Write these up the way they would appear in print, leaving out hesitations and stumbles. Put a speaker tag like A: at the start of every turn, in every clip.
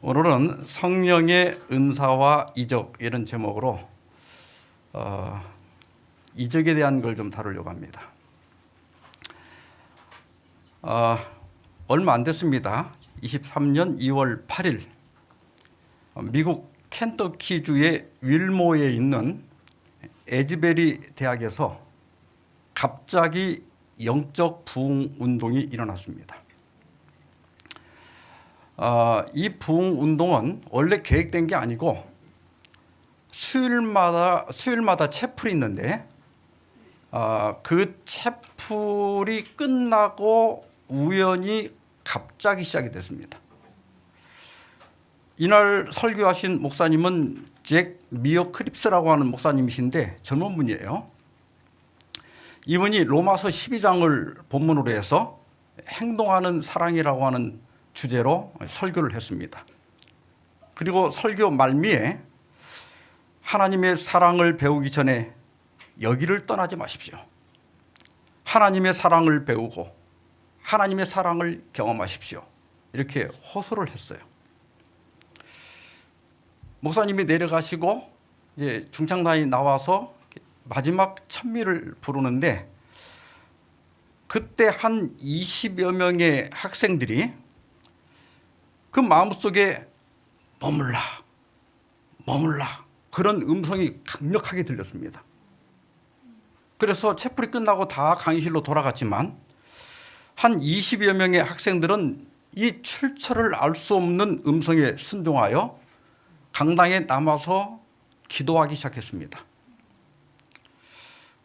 A: 오늘은 성령의 은사와 이적 이런 제목으로 이적에 대한 걸 좀 다루려고 합니다. 얼마 안 됐습니다. 23년 2월 8일 미국 켄터키주의 윌모에 있는 에즈베리 대학에서 갑자기 영적 부흥 운동이 일어났습니다. 이 부흥 운동은 원래 계획된 게 아니고 수요일마다 채플이 있는데 그 채플이 끝나고 우연히 갑자기 시작이 됐습니다. 이날 설교하신 목사님은 잭 미어 크립스라고 하는 목사님이신데 젊은 분이에요. 이분이 로마서 12장을 본문으로 해서 행동하는 사랑이라고 하는 주제로 설교를 했습니다. 그리고 설교 말미에 하나님의 사랑을 배우기 전에 여기를 떠나지 마십시오. 하나님의 사랑을 배우고 하나님의 사랑을 경험하십시오. 이렇게 호소를 했어요. 목사님이 내려가시고 이제 중창단이 나와서 마지막 찬미를 부르는데 그때 한 20여 명의 학생들이 그 마음속에 머물라 그런 음성이 강력하게 들렸습니다. 그래서 채플이 끝나고 다 강의실로 돌아갔지만 한 20여 명의 학생들은 이 출처를 알 수 없는 음성에 순종하여 강당에 남아서 기도하기 시작했습니다.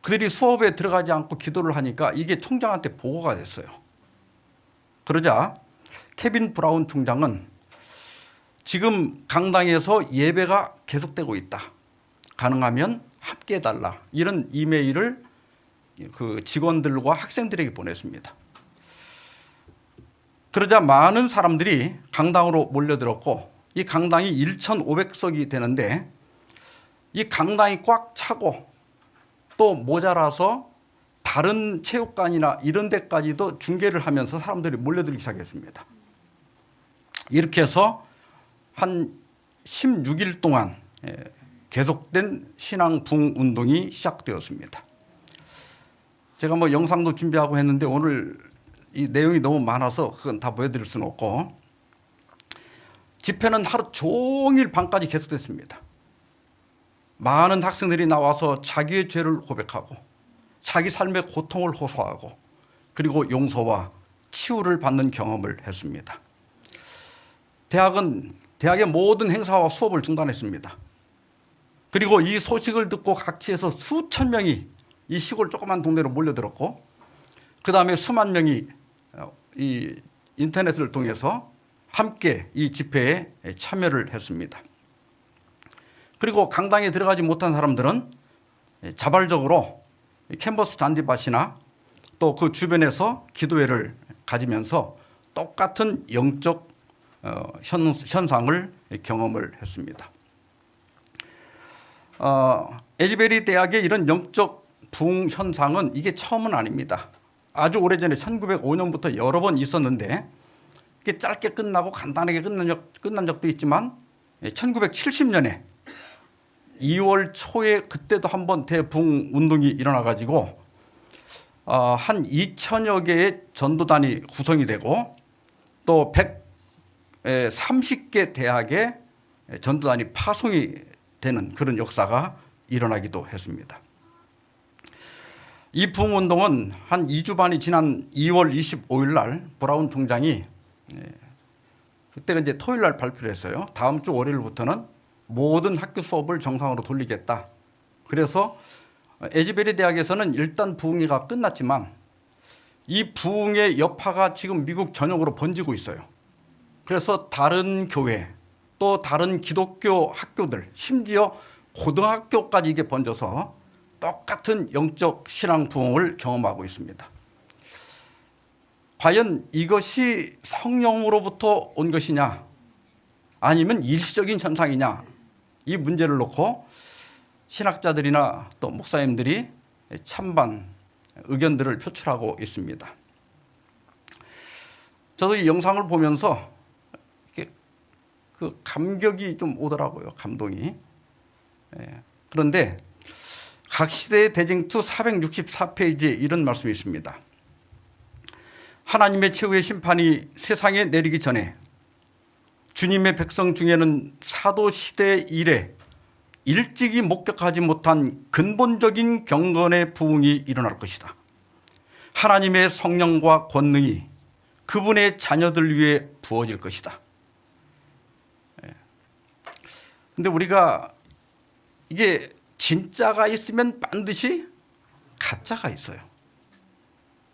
A: 그들이 수업에 들어가지 않고 기도를 하니까 이게 총장한테 보고가 됐어요. 그러자 케빈 브라운 총장은 지금 강당에서 예배가 계속되고 있다. 가능하면 함께 해달라. 이런 이메일을 그 직원들과 학생들에게 보냈습니다. 그러자 많은 사람들이 강당으로 몰려들었고 이 강당이 1,500석이 되는데 이 강당이 꽉 차고 또 모자라서 다른 체육관이나 이런 데까지도 중계를 하면서 사람들이 몰려들기 시작했습니다. 이렇게 해서 한 16일 동안 계속된 신앙 부흥 운동이 시작되었습니다. 제가 뭐 영상도 준비하고 했는데 오늘 이 내용이 너무 많아서 그건 다 보여드릴 수는 없고 집회는 하루 종일 밤까지 계속됐습니다. 많은 학생들이 나와서 자기의 죄를 고백하고 자기 삶의 고통을 호소하고 그리고 용서와 치유를 받는 경험을 했습니다. 대학의 모든 행사와 수업을 중단했습니다. 그리고 이 소식을 듣고 각지에서 수천 명이 이 시골 조그만 동네로 몰려들었고 그 다음에 수만 명이 이 인터넷을 통해서 함께 이 집회에 참여를 했습니다. 그리고 강당에 들어가지 못한 사람들은 자발적으로 캔버스 잔디밭이나 또 그 주변에서 기도회를 가지면서 똑같은 영적 현상을 경험을 했습니다. 에즈베리 대학의 이런 영적 부흥 현상은 이게 처음은 아닙니다. 아주 오래전에 1905년부터 여러 번 있었는데 이게 짧게 끝나고 간단하게 끝난 적도 있지만 1970년에 2월 초에 그때도 한번 대부흥 운동이 일어나가지고 한 2천여 개의 전도단이 구성이 되고 또 130개 대학의 전도단이 파송이 되는 그런 역사가 일어나기도 했습니다. 이 부흥 운동은 한 2주 반이 지난 2월 25일 날 브라운 총장이 그때가 이제 토요일 날 발표를 했어요. 다음 주 월요일부터는 모든 학교 수업을 정상으로 돌리겠다. 그래서 에즈베리 대학에서는 일단 부흥회가 끝났지만 이 부흥의 여파가 지금 미국 전역으로 번지고 있어요. 그래서 다른 교회 또 다른 기독교 학교들 심지어 고등학교까지 이게 번져서 똑같은 영적 신앙 부흥을 경험하고 있습니다. 과연 이것이 성령으로부터 온 것이냐 아니면 일시적인 현상이냐 이 문제를 놓고 신학자들이나 또 목사님들이 찬반 의견들을 표출하고 있습니다. 저도 이 영상을 보면서 그 감격이 좀 오더라고요. 감동이. 그런데 각시대의 대쟁투 464페이지에 이런 말씀이 있습니다. 하나님의 최후의 심판이 세상에 내리기 전에 주님의 백성 중에는 사도 시대 이래 일찍이 목격하지 못한 근본적인 경건의 부흥이 일어날 것이다. 하나님의 성령과 권능이 그분의 자녀들 위해 부어질 것이다. 근데 우리가 이게 진짜가 있으면 반드시 가짜가 있어요.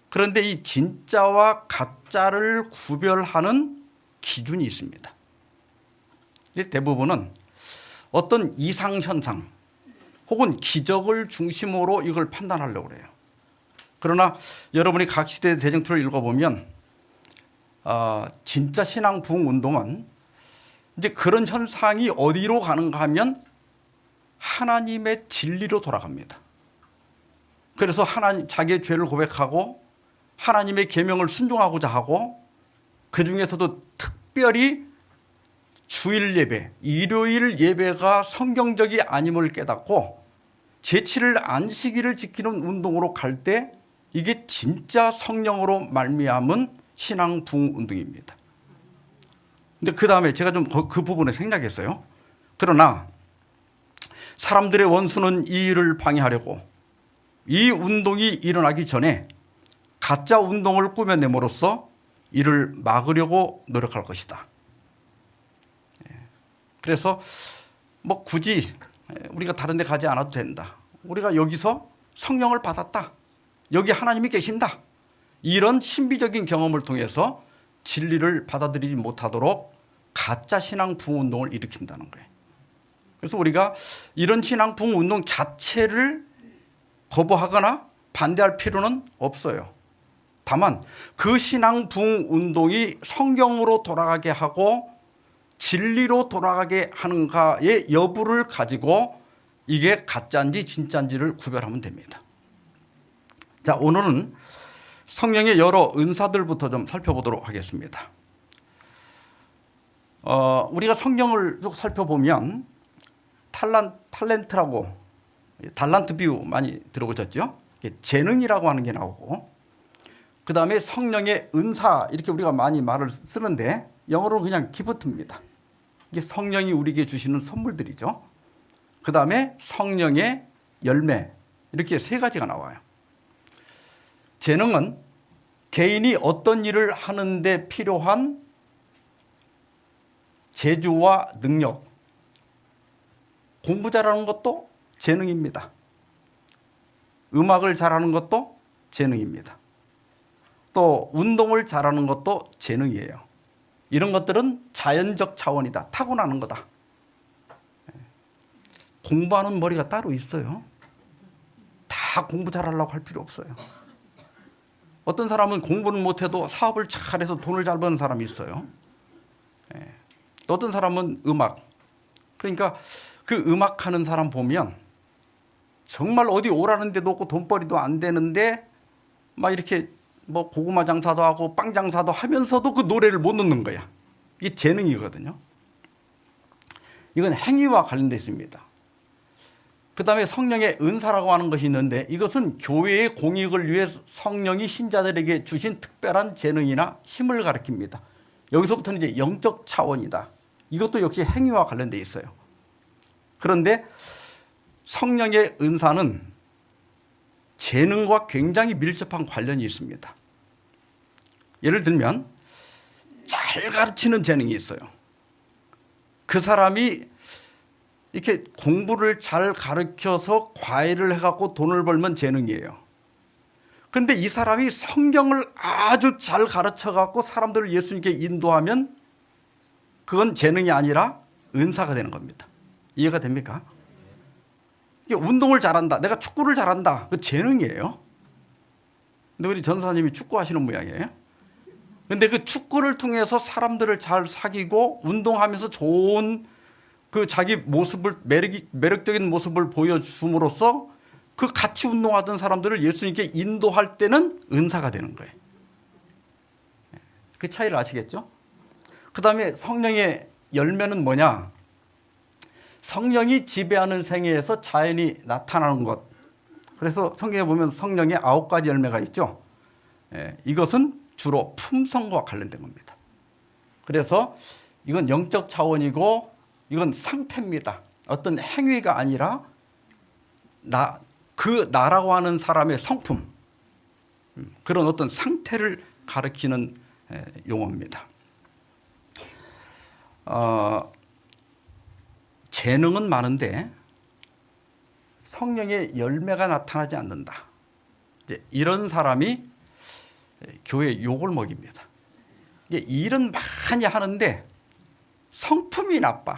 A: 그런데 이 진짜와 가짜를 구별하는 기준이 있습니다. 대부분은 어떤 이상현상 혹은 기적을 중심으로 이걸 판단하려고 그래요. 그러나 여러분이 각 시대 대쟁투를 읽어보면 진짜 신앙 부흥 운동은 이제 그런 현상이 어디로 가는가 하면 하나님의 진리로 돌아갑니다. 그래서 하나님 자기의 죄를 고백하고 하나님의 계명을 순종하고자 하고 그 중에서도 특별히 주일 예배, 일요일 예배가 성경적이 아님을 깨닫고 제7일 안식일을 지키는 운동으로 갈 때 이게 진짜 성령으로 말미암은 신앙 부흥 운동입니다. 근데 그 다음에 제가 좀 그 부분에 생략했어요. 그러나 사람들의 원수는 이 일을 방해하려고 이 운동이 일어나기 전에 가짜 운동을 꾸며냄으로써 이를 막으려고 노력할 것이다. 그래서 뭐 굳이 우리가 다른 데 가지 않아도 된다. 우리가 여기서 성령을 받았다. 여기 하나님이 계신다. 이런 신비적인 경험을 통해서 진리를 받아들이지 못하도록 가짜 신앙 부흥 운동을 일으킨다는 거예요. 그래서 우리가 이런 신앙 부흥 운동 자체를 거부하거나 반대할 필요는 없어요. 다만 그 신앙 부흥 운동이 성경으로 돌아가게 하고 진리로 돌아가게 하는가의 여부를 가지고 이게 가짜인지 진짜인지를 구별하면 됩니다. 자, 오늘은 성령의 여러 은사들부터 좀 살펴보도록 하겠습니다. 우리가 성경을 쭉 살펴보면 탤런트라고 달란트 비유 많이 들어보셨죠? 재능이라고 하는 게 나오고 그 다음에 성령의 은사 이렇게 우리가 많이 말을 쓰는데 영어로는 그냥 기프트입니다. 이게 성령이 우리에게 주시는 선물들이죠. 그 다음에 성령의 열매 이렇게 세 가지가 나와요. 재능은 개인이 어떤 일을 하는데 필요한 재주와 능력, 공부 잘하는 것도 재능입니다. 음악을 잘하는 것도 재능입니다. 또 운동을 잘하는 것도 재능이에요. 이런 것들은 자연적 차원이다. 타고나는 거다. 공부하는 머리가 따로 있어요. 다 공부 잘하려고 할 필요 없어요. 어떤 사람은 공부는 못해도 사업을 잘해서 돈을 잘 버는 사람이 있어요. 또 어떤 사람은 음악. 그러니까 그 음악하는 사람 보면 정말 어디 오라는 데도 없고 돈벌이도 안 되는데 막 이렇게 뭐 고구마 장사도 하고 빵 장사도 하면서도 그 노래를 못 넣는 거야. 이게 재능이거든요. 이건 행위와 관련되어 있습니다. 그 다음에 성령의 은사라고 하는 것이 있는데 이것은 교회의 공익을 위해 성령이 신자들에게 주신 특별한 재능이나 힘을 가리킵니다. 여기서부터는 이제 영적 차원이다. 이것도 역시 행위와 관련되어 있어요. 그런데 성령의 은사는 재능과 굉장히 밀접한 관련이 있습니다. 예를 들면 잘 가르치는 재능이 있어요. 그 사람이 이렇게 공부를 잘 가르쳐서 과외를 해갖고 돈을 벌면 재능이에요. 그런데 이 사람이 성경을 아주 잘 가르쳐갖고 사람들을 예수님께 인도하면 그건 재능이 아니라 은사가 되는 겁니다. 이해가 됩니까? 운동을 잘한다. 내가 축구를 잘한다. 그 재능이에요. 근데 우리 전사님이 축구하시는 모양이에요. 근데 그 축구를 통해서 사람들을 잘 사귀고 운동하면서 좋은 그 자기 모습을 매력적인 모습을 보여줌으로써 그 같이 운동하던 사람들을 예수님께 인도할 때는 은사가 되는 거예요. 그 차이를 아시겠죠? 그 다음에 성령의 열매는 뭐냐? 성령이 지배하는 생애에서 자연히 나타나는 것. 그래서 성경에 보면 성령의 9가지 열매가 있죠. 이것은 주로 품성과 관련된 겁니다. 그래서 이건 영적 차원이고 이건 상태입니다. 어떤 행위가 아니라 나라고 하는 사람의 성품, 그런 어떤 상태를 가리키는 용어입니다. 재능은 많은데 성령의 열매가 나타나지 않는다. 이제 이런 사람이 교회 욕을 먹입니다. 일은 많이 하는데 성품이 나빠.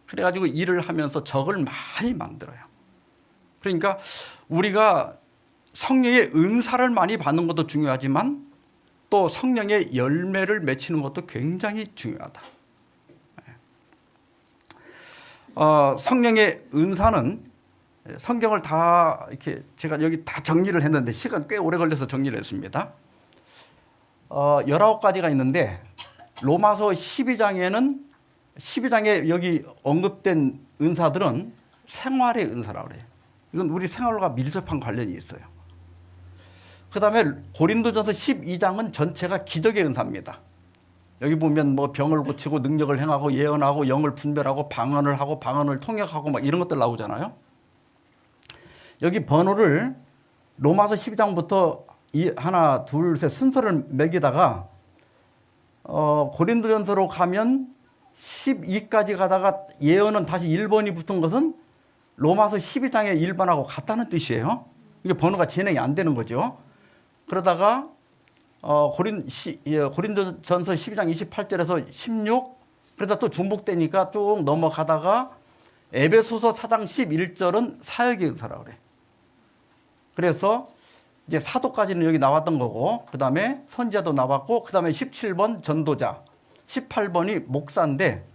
A: 그래가지고 일을 하면서 적을 많이 만들어요. 그러니까 우리가 성령의 은사를 많이 받는 것도 중요하지만 또 성령의 열매를 맺히는 것도 굉장히 중요하다. 성령의 은사는 성경을 다 이렇게 제가 여기 다 정리를 했는데 시간 꽤 오래 걸려서 정리를 했습니다. 19가지가 있는데 로마서 12장에 여기 언급된 은사들은 생활의 은사라고 그래요. 이건 우리 생활과 밀접한 관련이 있어요. 그 다음에 고린도전서 12장은 전체가 기적의 은사입니다. 여기 보면 뭐 병을 고치고 능력을 행하고 예언하고 영을 분별하고 방언을 하고 방언을 통역하고 막 이런 것들 나오잖아요. 여기 번호를 로마서 12장부터 하나, 둘, 셋 순서를 매기다가 고린도전서로 가면 12까지 가다가 예언은 다시 1번이 붙은 것은 로마서 12장의 1번하고 같다는 뜻이에요. 이게 번호가 진행이 안 되는 거죠. 그러다가 고린도전서 12장 28절에서 16, 그러다 또 중복되니까 쭉 넘어가다가 에베소서 4장 11절은 사역의 은사라고 그래. 그래서 이제 사도까지는 여기 나왔던 거고, 그 다음에 선지자도 나왔고, 그 다음에 17번 전도자, 18번이 목사인데,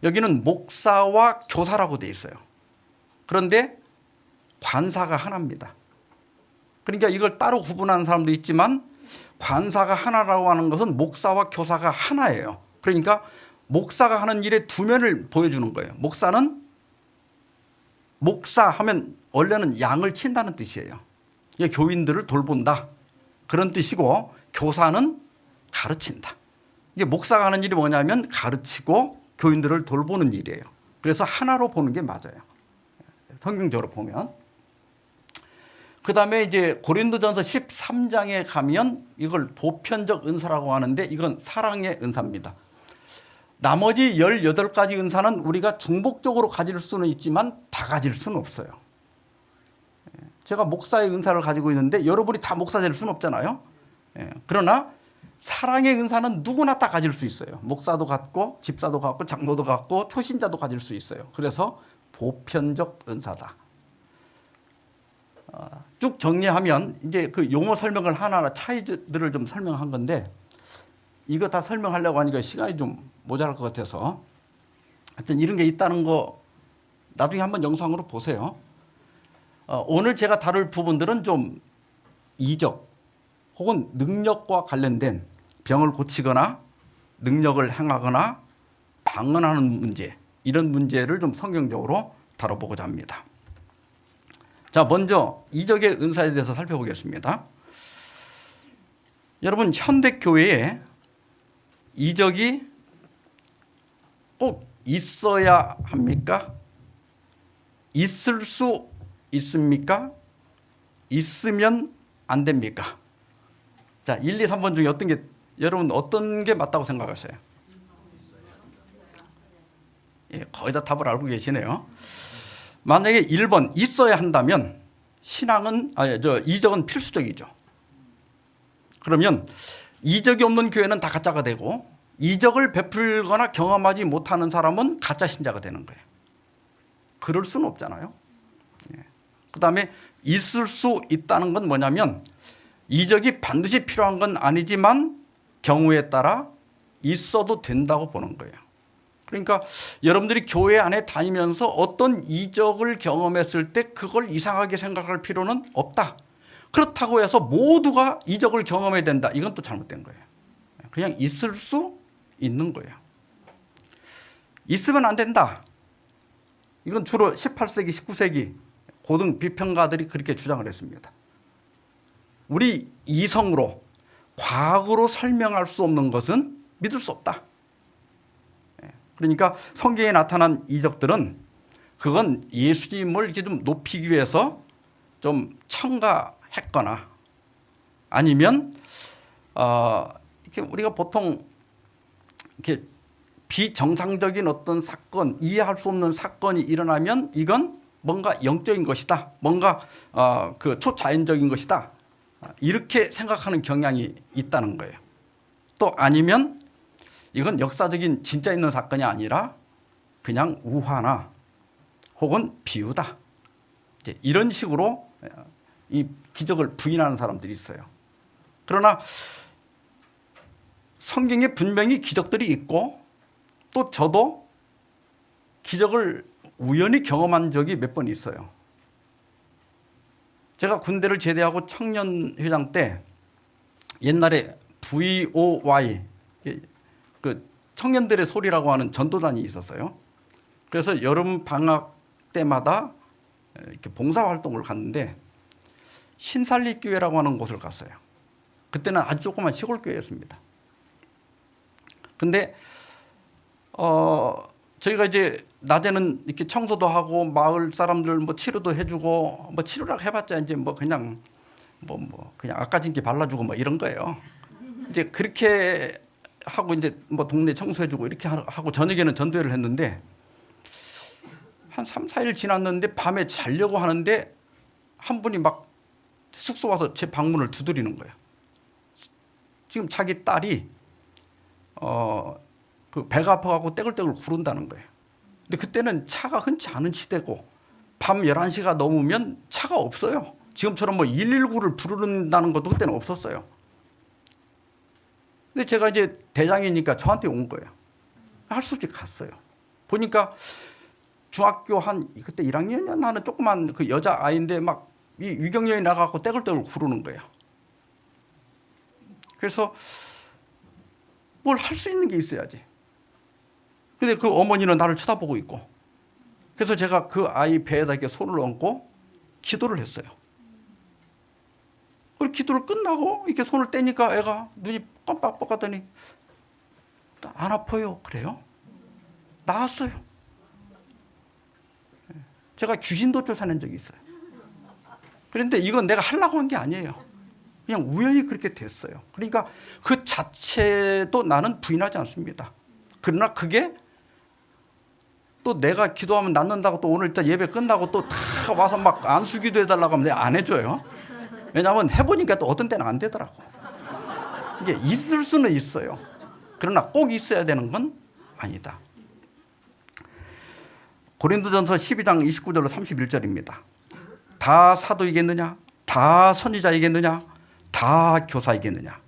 A: 여기는 목사와 교사라고 돼 있어요. 그런데 관사가 하나입니다. 그러니까 이걸 따로 구분하는 사람도 있지만 관사가 하나라고 하는 것은 목사와 교사가 하나예요. 그러니까 목사가 하는 일의 두 면을 보여주는 거예요. 목사는 목사하면 원래는 양을 친다는 뜻이에요. 교인들을 돌본다 그런 뜻이고, 교사는 가르친다. 이게 목사가 하는 일이 뭐냐면 가르치고 교인들을 돌보는 일이에요. 그래서 하나로 보는 게 맞아요. 성경적으로 보면. 그 다음에 이제 고린도전서 13장에 가면 이걸 보편적 은사라고 하는데 이건 사랑의 은사입니다. 나머지 18가지 은사는 우리가 중복적으로 가질 수는 있지만 다 가질 수는 없어요. 제가 목사의 은사를 가지고 있는데 여러분이 다 목사 될 수는 없잖아요. 그러나 사랑의 은사는 누구나 다 가질 수 있어요. 목사도 갖고 집사도 갖고 장로도 갖고 초신자도 가질 수 있어요. 그래서 보편적 은사다. 쭉 정리하면 이제 그 용어 설명을 하나하나 차이들을 좀 설명한 건데 이거 다 설명하려고 하니까 시간이 좀 모자랄 것 같아서 하여튼 이런 게 있다는 거 나중에 한번 영상으로 보세요. 오늘 제가 다룰 부분들은 좀 이적 혹은 능력과 관련된 병을 고치거나 능력을 행하거나 방언하는 문제, 이런 문제를 좀 성경적으로 다뤄보고자 합니다. 자, 먼저 이적의 은사에 대해서 살펴보겠습니다. 여러분, 현대교회에 이적이 꼭 있어야 합니까? 있을 수 있습니까? 있으면 안 됩니까? 자, 1, 2, 3번 중에 여러분 어떤 게 맞다고 생각하세요? 거의 다 답을 알고 계시네요. 만약에 1번 있어야 한다면 이적은 필수적이죠. 그러면 이적이 없는 교회는 다 가짜가 되고 이적을 베풀거나 경험하지 못하는 사람은 가짜 신자가 되는 거예요. 그럴 수는 없잖아요. 그 다음에 있을 수 있다는 건 뭐냐면 이적이 반드시 필요한 건 아니지만 경우에 따라 있어도 된다고 보는 거예요. 그러니까 여러분들이 교회 안에 다니면서 어떤 이적을 경험했을 때 그걸 이상하게 생각할 필요는 없다. 그렇다고 해서 모두가 이적을 경험해야 된다. 이건 또 잘못된 거예요. 그냥 있을 수 있는 거예요. 있으면 안 된다. 이건 주로 18세기, 19세기 고등 비평가들이 그렇게 주장을 했습니다. 우리 이성으로, 과학으로 설명할 수 없는 것은 믿을 수 없다. 그러니까 성경에 나타난 이적들은 그건 예수님을 이렇게 좀 높이기 위해서 좀 첨가했거나 아니면 이렇게 우리가 보통 이렇게 비정상적인 어떤 사건, 이해할 수 없는 사건이 일어나면 이건 뭔가 영적인 것이다, 뭔가 그 초자연적인 것이다, 이렇게 생각하는 경향이 있다는 거예요. 또 아니면 이건 역사적인 진짜 있는 사건이 아니라 그냥 우화나 혹은 비유다, 이제 이런 식으로 이 기적을 부인하는 사람들이 있어요. 그러나 성경에 분명히 기적들이 있고 또 저도 기적을 우연히 경험한 적이 몇 번 있어요. 제가 군대를 제대하고 청년회장 때 옛날에 VOY, 그 청년들의 소리라고 하는 전도단이 있었어요. 그래서 여름 방학 때마다 이렇게 봉사활동을 갔는데 신살리교회라고 하는 곳을 갔어요. 그때는 아주 조그만 시골교회였습니다. 근데 저희가 이제 낮에는 이렇게 청소도 하고 마을 사람들 뭐 치료도 해주고, 뭐 치료라고 해봤자 이제 뭐 그냥 그냥 아까진기 발라주고 뭐 이런 거예요. 이제 그렇게 하고 이제 뭐 동네 청소해주고 이렇게 하고 저녁에는 전도회를 했는데 한 3, 4일 지났는데 밤에 자려고 하는데 한 분이 막 숙소 와서 제 방문을 두드리는 거예요. 지금 자기 딸이 그 배가 아파갖고 떼굴떼굴 구른다는 거예요. 근데 그때는 차가 흔치 않은 시대고 밤 11시가 넘으면 차가 없어요. 지금처럼 뭐 119를 부른다는 것도 그때는 없었어요. 근데 제가 이제 대장이니까 저한테 온 거예요. 할 수 없이 갔어요. 보니까 중학교 그때 1학년이었나 하는 조그만 그 여자 아이인데 막 이 유경련이 나가고 떼굴떼굴 구르는 거예요. 그래서 뭘 할 수 있는 게 있어야지. 근데 그 어머니는 나를 쳐다보고 있고, 그래서 제가 그 아이 배에다 이렇게 손을 얹고 기도를 했어요. 그리고 기도를 끝나고 이렇게 손을 떼니까 애가 눈이 깜빡깜빡하더니 안 아파요. 그래요? 나았어요. 제가 귀신도 쫓아낸 적이 있어요. 그런데 이건 내가 하려고 한 게 아니에요. 그냥 우연히 그렇게 됐어요. 그러니까 그 자체도 나는 부인하지 않습니다. 그러나 그게 또 내가 기도하면 낫는다고 또 오늘 일단 예배 끝나고 또 다 와서 막 안수기도 해달라고 하면 내가 안 해줘요. 왜냐하면 해보니까 또 어떤 때는 안 되더라고. 이게 있을 수는 있어요. 그러나 꼭 있어야 되는 건 아니다. 고린도전서 12장 29절로 31절입니다. 다 사도이겠느냐? 다 선지자이겠느냐? 다 교사이겠느냐?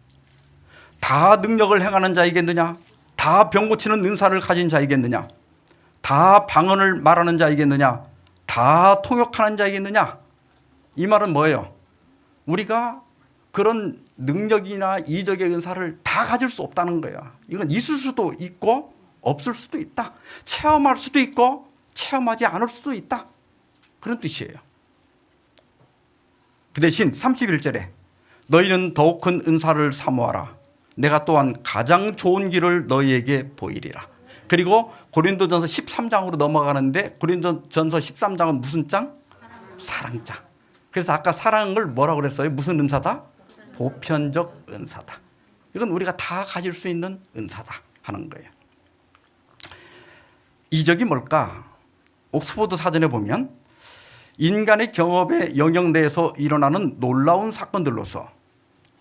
A: 다 능력을 행하는 자이겠느냐? 다 병 고치는 은사를 가진 자이겠느냐? 다 방언을 말하는 자이겠느냐? 다 통역하는 자이겠느냐? 이 말은 뭐예요? 우리가 그런 능력이나 이적의 은사를 다 가질 수 없다는 거예요. 이건 있을 수도 있고 없을 수도 있다. 체험할 수도 있고 체험하지 않을 수도 있다. 그런 뜻이에요. 그 대신 31절에 너희는 더욱 큰 은사를 사모하라. 내가 또한 가장 좋은 길을 너희에게 보이리라. 그리고 고린도전서 13장으로 넘어가는데 고린도전서 13장은 무슨 장? 사랑장. 그래서 아까 사랑을 뭐라고 그랬어요? 무슨 은사다? 보편적 은사다. 이건 우리가 다 가질 수 있는 은사다 하는 거예요. 이적이 뭘까? 옥스퍼드 사전에 보면 인간의 경험의 영역 내에서 일어나는 놀라운 사건들로서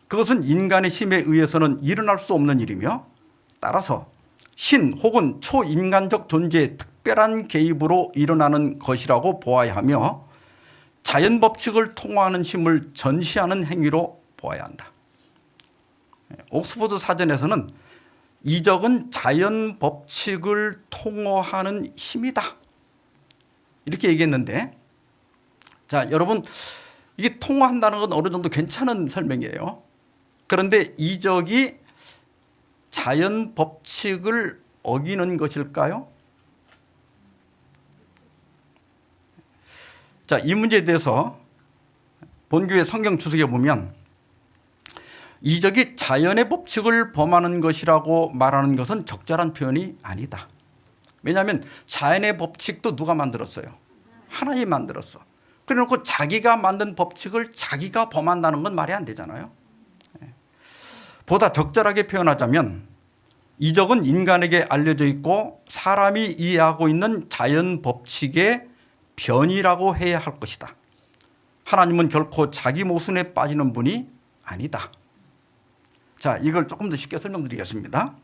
A: 그것은 인간의 힘에 의해서는 일어날 수 없는 일이며 따라서 신 혹은 초인간적 존재의 특별한 개입으로 일어나는 것이라고 보아야 하며 자연 법칙을 통화하는 힘을 전시하는 행위로 보아야 한다. 옥스퍼드 사전에서는 이적은 자연 법칙을 통화하는 힘이다. 이렇게 얘기했는데, 자, 여러분, 이게 통화한다는 건 어느 정도 괜찮은 설명이에요. 그런데 이적이 자연 법칙을 어기는 것일까요? 자, 이 문제에 대해서 본교의 성경 주석에 보면 이적이 자연의 법칙을 범하는 것이라고 말하는 것은 적절한 표현이 아니다. 왜냐하면 자연의 법칙도 누가 만들었어요? 하나님이 만들었어. 그래놓고 자기가 만든 법칙을 자기가 범한다는 건 말이 안 되잖아요. 보다 적절하게 표현하자면 이적은 인간에게 알려져 있고 사람이 이해하고 있는 자연 법칙의 변이라고 해야 할 것이다. 하나님은 결코 자기 모순에 빠지는 분이 아니다. 자, 이걸 조금 더 쉽게 설명드리겠습니다.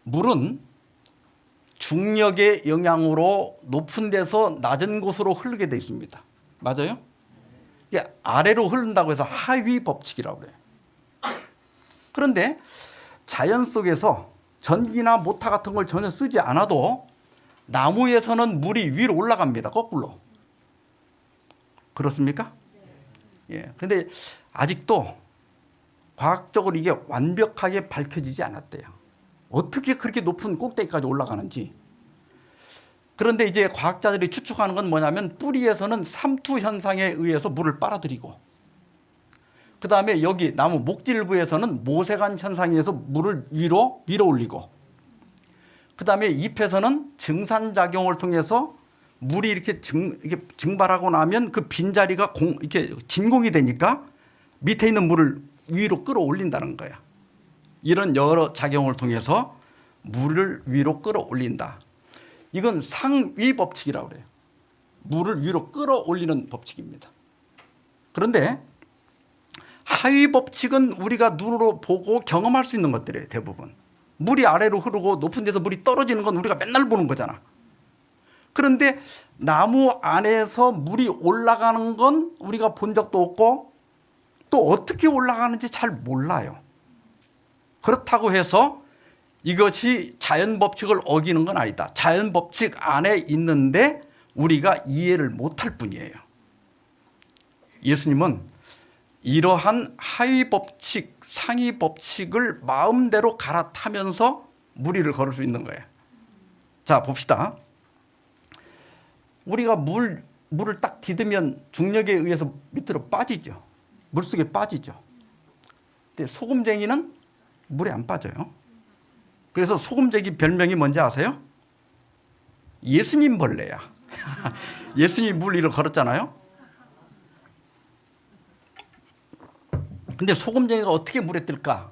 A: 물은 중력의 영향으로 높은 데서 낮은 곳으로 흐르게 되어 있습니다. 맞아요? 이게 아래로 흐른다고 해서 하위 법칙이라고 그래요. 그런데 자연 속에서 전기나 모터 같은 걸 전혀 쓰지 않아도 나무에서는 물이 위로 올라갑니다. 거꾸로. 그렇습니까? 예. 근데 아직도 과학적으로 이게 완벽하게 밝혀지지 않았대요. 어떻게 그렇게 높은 꼭대기까지 올라가는지. 그런데 이제 과학자들이 추측하는 건 뭐냐면 뿌리에서는 삼투 현상에 의해서 물을 빨아들이고 그 다음에 여기 나무 목질부에서는 모세관 현상에 의해서 물을 위로 올리고 그 다음에 잎에서는 증산작용을 통해서 물이 이렇게 증발하고 나면 그 빈자리가 이렇게 진공이 되니까 밑에 있는 물을 위로 끌어올린다는 거야. 이런 여러 작용을 통해서 물을 위로 끌어올린다. 이건 상위 법칙이라고 그래요. 물을 위로 끌어올리는 법칙입니다. 그런데 하위 법칙은 우리가 눈으로 보고 경험할 수 있는 것들이에요. 대부분. 물이 아래로 흐르고 높은 데서 물이 떨어지는 건 우리가 맨날 보는 거잖아. 그런데 나무 안에서 물이 올라가는 건 우리가 본 적도 없고 또 어떻게 올라가는지 잘 몰라요. 그렇다고 해서 이것이 자연 법칙을 어기는 건 아니다. 자연 법칙 안에 있는데 우리가 이해를 못할 뿐이에요. 예수님은 이러한 하위 법칙, 상위 법칙을 마음대로 갈아타면서 무리를 걸을 수 있는 거예요. 자, 봅시다. 우리가 물을 딱 디디면 중력에 의해서 밑으로 빠지죠. 물속에 빠지죠. 근데 소금쟁이는 물에 안 빠져요. 그래서 소금쟁이 별명이 뭔지 아세요? 예수님 벌레야. 예수님이 물 위를 걸었잖아요. 근데 소금쟁이가 어떻게 물에 뜰까?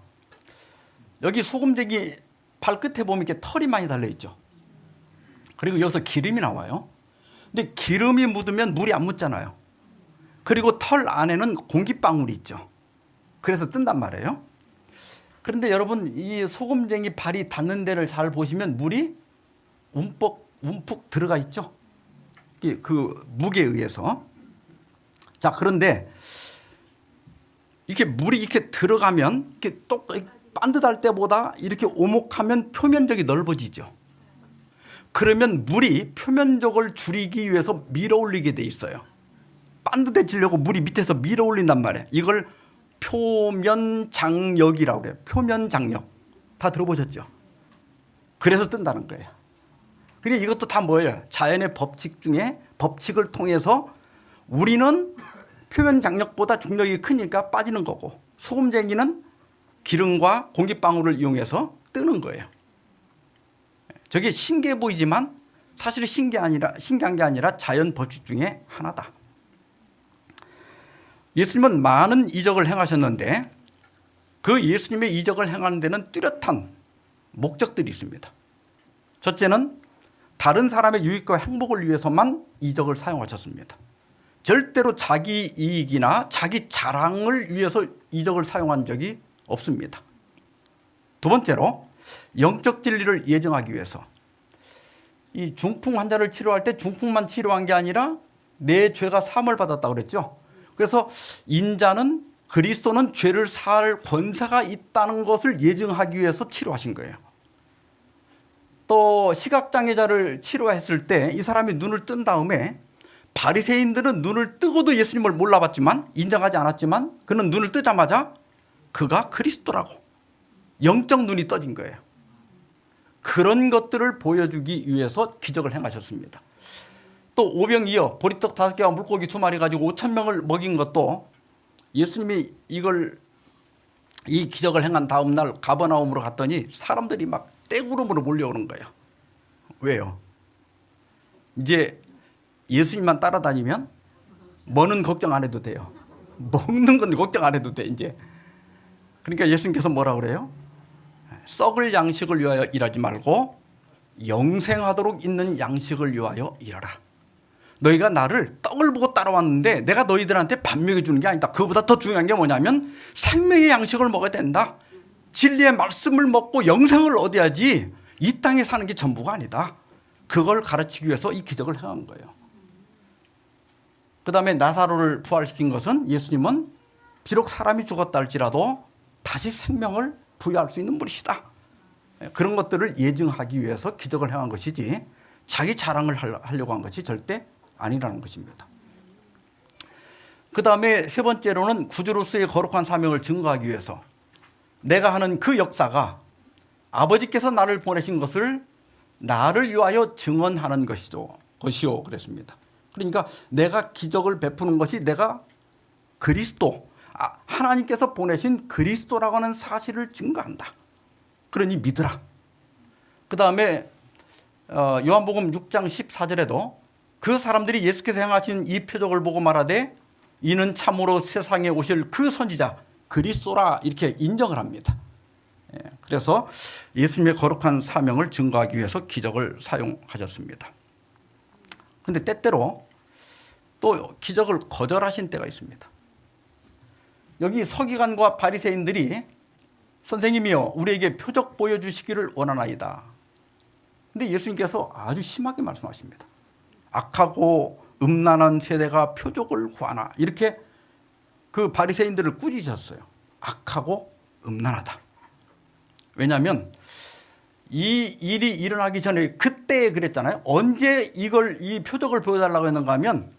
A: 여기 소금쟁이 발끝에 보면 이렇게 털이 많이 달려있죠. 그리고 여기서 기름이 나와요. 근데 기름이 묻으면 물이 안 묻잖아요. 그리고 털 안에는 공기방울이 있죠. 그래서 뜬단 말이에요. 그런데 여러분 이 소금쟁이 발이 닿는 데를 잘 보시면 물이 움푹 들어가 있죠. 그 무게에 의해서. 자, 그런데 이렇게 물이 이렇게 들어가면 이렇게 또 반듯할 때보다 이렇게 오목하면 표면적이 넓어지죠. 그러면 물이 표면적을 줄이기 위해서 밀어올리게 돼 있어요. 반듯해지려고 물이 밑에서 밀어올린단 말이에요. 이걸 표면장력이라고 그래요. 표면장력. 다 들어보셨죠? 그래서 뜬다는 거예요. 그리고 이것도 다 뭐예요? 자연의 법칙 중에 법칙을 통해서 우리는 표면장력보다 중력이 크니까 빠지는 거고 소금쟁이는 기름과 공기방울을 이용해서 뜨는 거예요. 저게 신기해 보이지만 사실 신기한 게 아니라 자연 법칙 중에 하나다. 예수님은 많은 이적을 행하셨는데 그 예수님의 이적을 행하는 데는 뚜렷한 목적들이 있습니다. 첫째는 다른 사람의 유익과 행복을 위해서만 이적을 사용하셨습니다. 절대로 자기 이익이나 자기 자랑을 위해서 이적을 사용한 적이 없습니다. 두 번째로 영적 진리를 예정하기 위해서 이 중풍 환자를 치료할 때 중풍만 치료한 게 아니라 내 죄가 사함을 받았다고 그랬죠. 그래서 인자는 그리스도는 죄를 사할 권세가 있다는 것을 예증하기 위해서 치료하신 거예요. 또 시각장애자를 치료했을 때 이 사람이 눈을 뜬 다음에 바리새인들은 눈을 뜨고도 예수님을 몰라봤지만 인정하지 않았지만 그는 눈을 뜨자마자 그가 그리스도라고 영적 눈이 떠진 거예요. 그런 것들을 보여주기 위해서 기적을 행하셨습니다. 또 오병이어 보리떡 5개와 물고기 2마리 가지고 5,000명을 먹인 것도 예수님이 이 기적을 행한 다음 날 가버나움으로 갔더니 사람들이 막 떼구름으로 몰려오는 거예요. 왜요? 이제 예수님만 따라다니면 뭐는 걱정 안 해도 돼요. 먹는 건 걱정 안 해도 돼 이제. 그러니까 예수님께서 뭐라 그래요? 썩을 양식을 위하여 일하지 말고 영생하도록 있는 양식을 위하여 일하라. 너희가 나를 떡을 보고 따라왔는데 내가 너희들한테 밥 먹여주는 게 아니다. 그거보다 더 중요한 게 뭐냐면 생명의 양식을 먹어야 된다. 진리의 말씀을 먹고 영생을 얻어야지 이 땅에 사는 게 전부가 아니다. 그걸 가르치기 위해서 이 기적을 행한 거예요. 그 다음에 나사로를 부활시킨 것은 예수님은 비록 사람이 죽었다 할지라도 다시 생명을 부여할 수 있는 분이시다. 그런 것들을 예증하기 위해서 기적을 행한 것이지 자기 자랑을 하려고 한 것이 절대 아니라는 것입니다. 그 다음에 세 번째로는 구주로서의 거룩한 사명을 증거하기 위해서 내가 하는 그 역사가 아버지께서 나를 보내신 것을 나를 위하여 증언하는 것이요 그랬습니다. 그러니까 내가 기적을 베푸는 것이 내가 그리스도, 하나님께서 보내신 그리스도라고 하는 사실을 증거한다. 그러니 믿으라. 그 다음에 요한복음 6장 14절에도 그 사람들이 예수께서 행하신 이 표적을 보고 말하되 이는 참으로 세상에 오실 그 선지자 그리스도라 이렇게 인정을 합니다. 그래서 예수님의 거룩한 사명을 증거하기 위해서 기적을 사용하셨습니다. 그런데 때때로 또 기적을 거절하신 때가 있습니다. 여기 서기관과 바리새인들이 선생님이요 우리에게 표적 보여주시기를 원하나이다. 그런데 예수님께서 아주 심하게 말씀하십니다. 악하고 음란한 세대가 표적을 구하나 이렇게 그 바리새인들을 꾸짖으셨어요. 악하고 음란하다. 왜냐하면 이 일이 일어나기 전에 그때 그랬잖아요. 언제 이 표적을 보여달라고 했는가 하면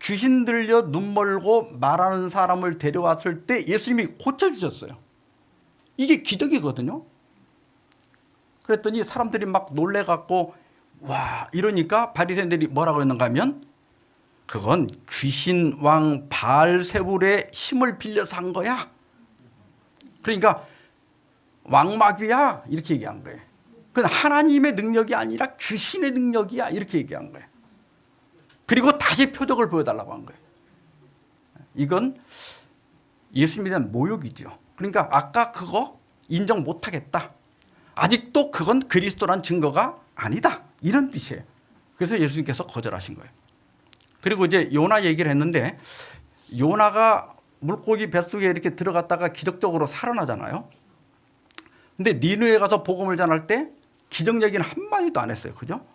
A: 귀신 들려 눈 멀고 말하는 사람을 데려왔을 때 예수님이 고쳐주셨어요. 이게 기적이거든요. 그랬더니 사람들이 막 놀래갖고 와 이러니까 바리새인들이 뭐라고 했는가 하면 그건 귀신 왕 바알세불의 힘을 빌려서 한 거야. 그러니까 왕마귀야 이렇게 얘기한 거예요. 그건 하나님의 능력이 아니라 귀신의 능력이야 이렇게 얘기한 거예요. 그리고 다시 표적을 보여달라고 한 거예요. 이건 예수님에 대한 모욕이죠. 그러니까 아까 그거 인정 못하겠다. 아직도 그건 그리스도란 증거가 아니다. 이런 뜻이에요. 그래서 예수님께서 거절하신 거예요. 그리고 이제 요나 얘기를 했는데 요나가 물고기 뱃속에 이렇게 들어갔다가 기적적으로 살아나잖아요. 근데 니느웨에 가서 복음을 전할 때 기적 얘기는 한마디도 안 했어요. 그죠?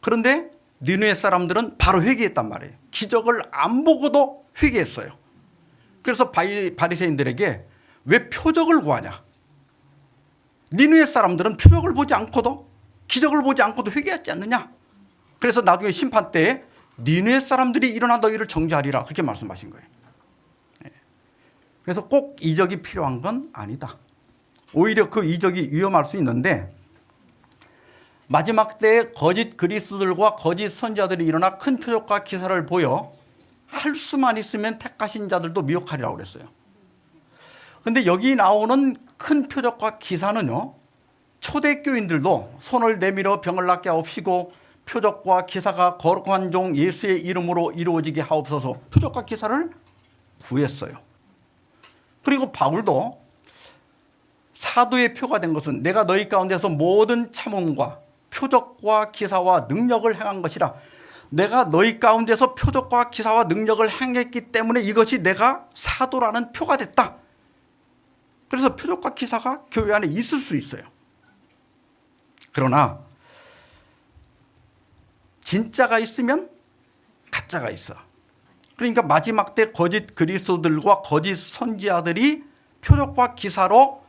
A: 그런데 니느웨 사람들은 바로 회개했단 말이에요. 기적을 안 보고도 회개했어요. 그래서 바리새인들에게 왜 표적을 구하냐? 니느웨 사람들은 표적을 보지 않고도 기적을 보지 않고도 회개하지 않느냐? 그래서 나중에 심판 때에 니느웨 사람들이 일어나 너희를 정죄하리라 그렇게 말씀하신 거예요. 그래서 꼭 이적이 필요한 건 아니다. 오히려 그 이적이 위험할 수 있는데 마지막 때에 거짓 그리스도들과 거짓 선지자들이 일어나 큰 표적과 기사를 보여 할 수만 있으면 택하신 자들도 미혹하리라고 그랬어요. 그런데 여기 나오는 큰 표적과 기사는요, 초대교인들도 손을 내밀어 병을 낫게 하옵시고 표적과 기사가 거룩한 종 예수의 이름으로 이루어지게 하옵소서 표적과 기사를 구했어요. 그리고 바울도 사도의 표가 된 것은 내가 너희 가운데서 모든 참음과 표적과 기사와 능력을 행한 것이라. 내가 너희 가운데서 표적과 기사와 능력을 행했기 때문에 이것이 내가 사도라는 표가 됐다. 그래서 표적과 기사가 교회 안에 있을 수 있어요. 그러나 진짜가 있으면 가짜가 있어. 그러니까 마지막 때 거짓 그리스도들과 거짓 선지자들이 표적과 기사로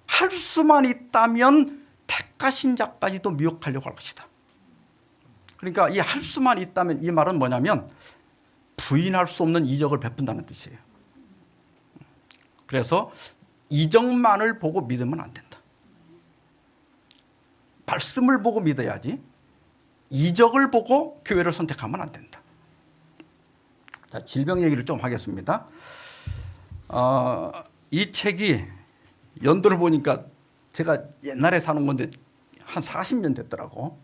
A: 할 수만 있다면 택하신 자까지도 미혹하려고 할 것이다. 그러니까 이 할 수만 있다면 이 말은 뭐냐면 부인할 수 없는 이적을 베푼다는 뜻이에요. 그래서 이적만을 보고 믿으면 안 된다. 말씀을 보고 믿어야지 이적을 보고 교회를 선택하면 안 된다. 자, 질병 얘기를 좀 하겠습니다. 이 책이 연도를 보니까 제가 옛날에 사는 건데 한 40년 됐더라고.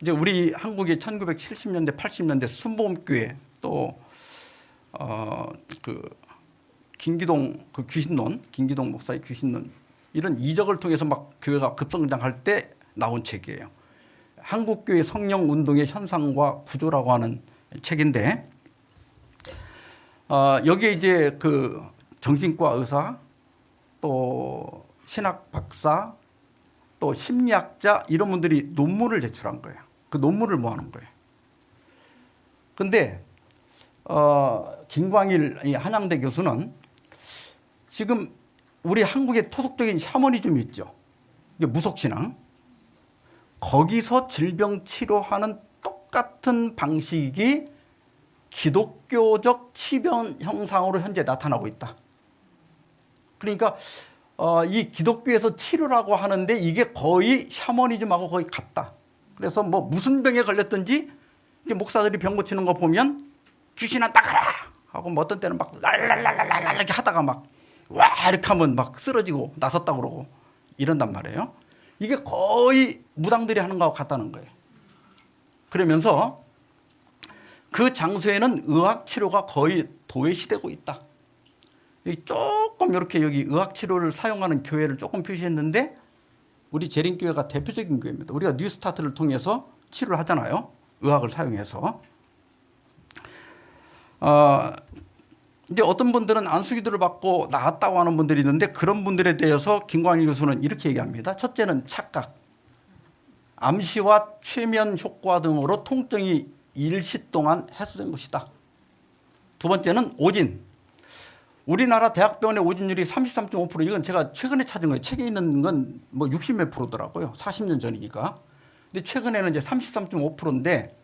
A: 이제 우리 한국의 1970년대, 80년대 순복음교회 또 그 김기동 그 귀신론, 김기동 목사의 귀신론 이런 이적을 통해서 막 교회가 급성장할 때 나온 책이에요. 한국교회 성령 운동의 현상과 구조라고 하는 책인데 여기에 이제 그 정신과 의사 또 신학 박사 또 심리학자 이런 분들이 논문을 제출한 거예요. 그 논문을 모아놓은 거예요. 근데 김광일 한양대 교수는 지금 우리 한국의 토속적인 샤머니즘이 있죠. 이게 무속신앙. 거기서 질병 치료하는 똑같은 방식이 기독교적 치변 형상으로 현재 나타나고 있다. 그러니까 이 기독교에서 치료라고 하는데 이게 거의 샤머니즘하고 거의 같다. 그래서 뭐 무슨 병에 걸렸든지 목사들이 병 고치는 거 보면 귀신아 나가라 하고 뭐 어떤 때는 막 랄랄랄랄랄 이렇게 하다가 막 와 이렇게 하면 막 쓰러지고 나섰다 그러고 이런단 말이에요. 이게 거의 무당들이 하는 거하고 같다는 거예요. 그러면서 그 장소에는 의학 치료가 거의 도외시되고 있다. 조금 이렇게 여기 의학 치료를 사용하는 교회를 조금 표시했는데 우리 재림교회가 대표적인 교회입니다. 우리가 뉴스타트를 통해서 치료를 하잖아요. 의학을 사용해서. 이제 어떤 분들은 안수기도를 받고 나았다고 하는 분들이 있는데 그런 분들에 대해서 김광일 교수는 이렇게 얘기합니다. 첫째는 착각. 암시와 최면 효과 등으로 통증이 일시 동안 해소된 것이다. 두 번째는 오진. 우리나라 대학병원의 오진율이 33.5%. 이건 제가 최근에 찾은 거예요. 책에 있는 건 뭐 60몇 프로더라고요. 40년 전이니까. 근데 최근에는 이제 33.5%인데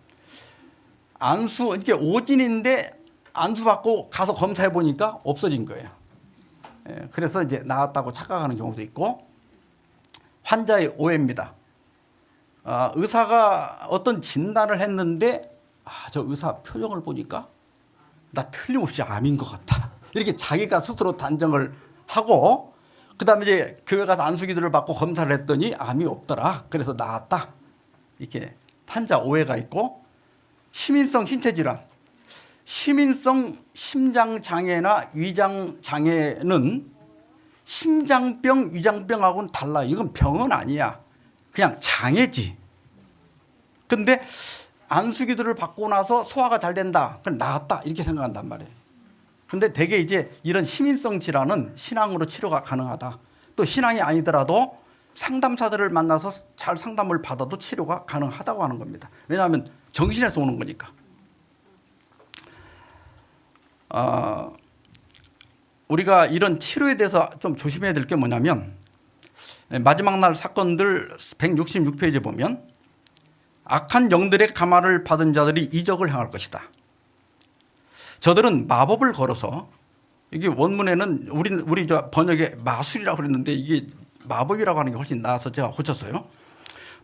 A: 안수, 이게 오진인데 안수 받고 가서 검사해 보니까 없어진 거예요. 그래서 이제 나았다고 착각하는 경우도 있고 환자의 오해입니다. 의사가 어떤 진단을 했는데 저 의사 표정을 보니까 나 틀림없이 암인 것 같다. 이렇게 자기가 스스로 단정을 하고 그다음에 이제 교회 가서 안수기도를 받고 검사를 했더니 암이 없더라. 그래서 나았다. 이렇게 환자 오해가 있고 시민성 신체질환. 시민성 심장장애나 위장장애는 심장병, 위장병하고는 달라. 이건 병은 아니야. 그냥 장애지. 근데 안수기도를 받고 나서 소화가 잘 된다. 그럼 나았다. 이렇게 생각한단 말이에요. 근데 대개 이제 이런 시민성 질환은 신앙으로 치료가 가능하다. 또 신앙이 아니더라도 상담사들을 만나서 잘 상담을 받아도 치료가 가능하다고 하는 겁니다. 왜냐하면 정신에서 오는 거니까. 우리가 이런 치료에 대해서 좀 조심해야 될 게 뭐냐면 마지막 날 사건들 166페이지에 보면 악한 영들의 감화를 받은 자들이 이적을 행할 것이다. 저들은 마법을 걸어서 이게 원문에는 우리 번역에 마술이라고 그랬는데 이게 마법이라고 하는 게 훨씬 나아서 제가 고쳤어요.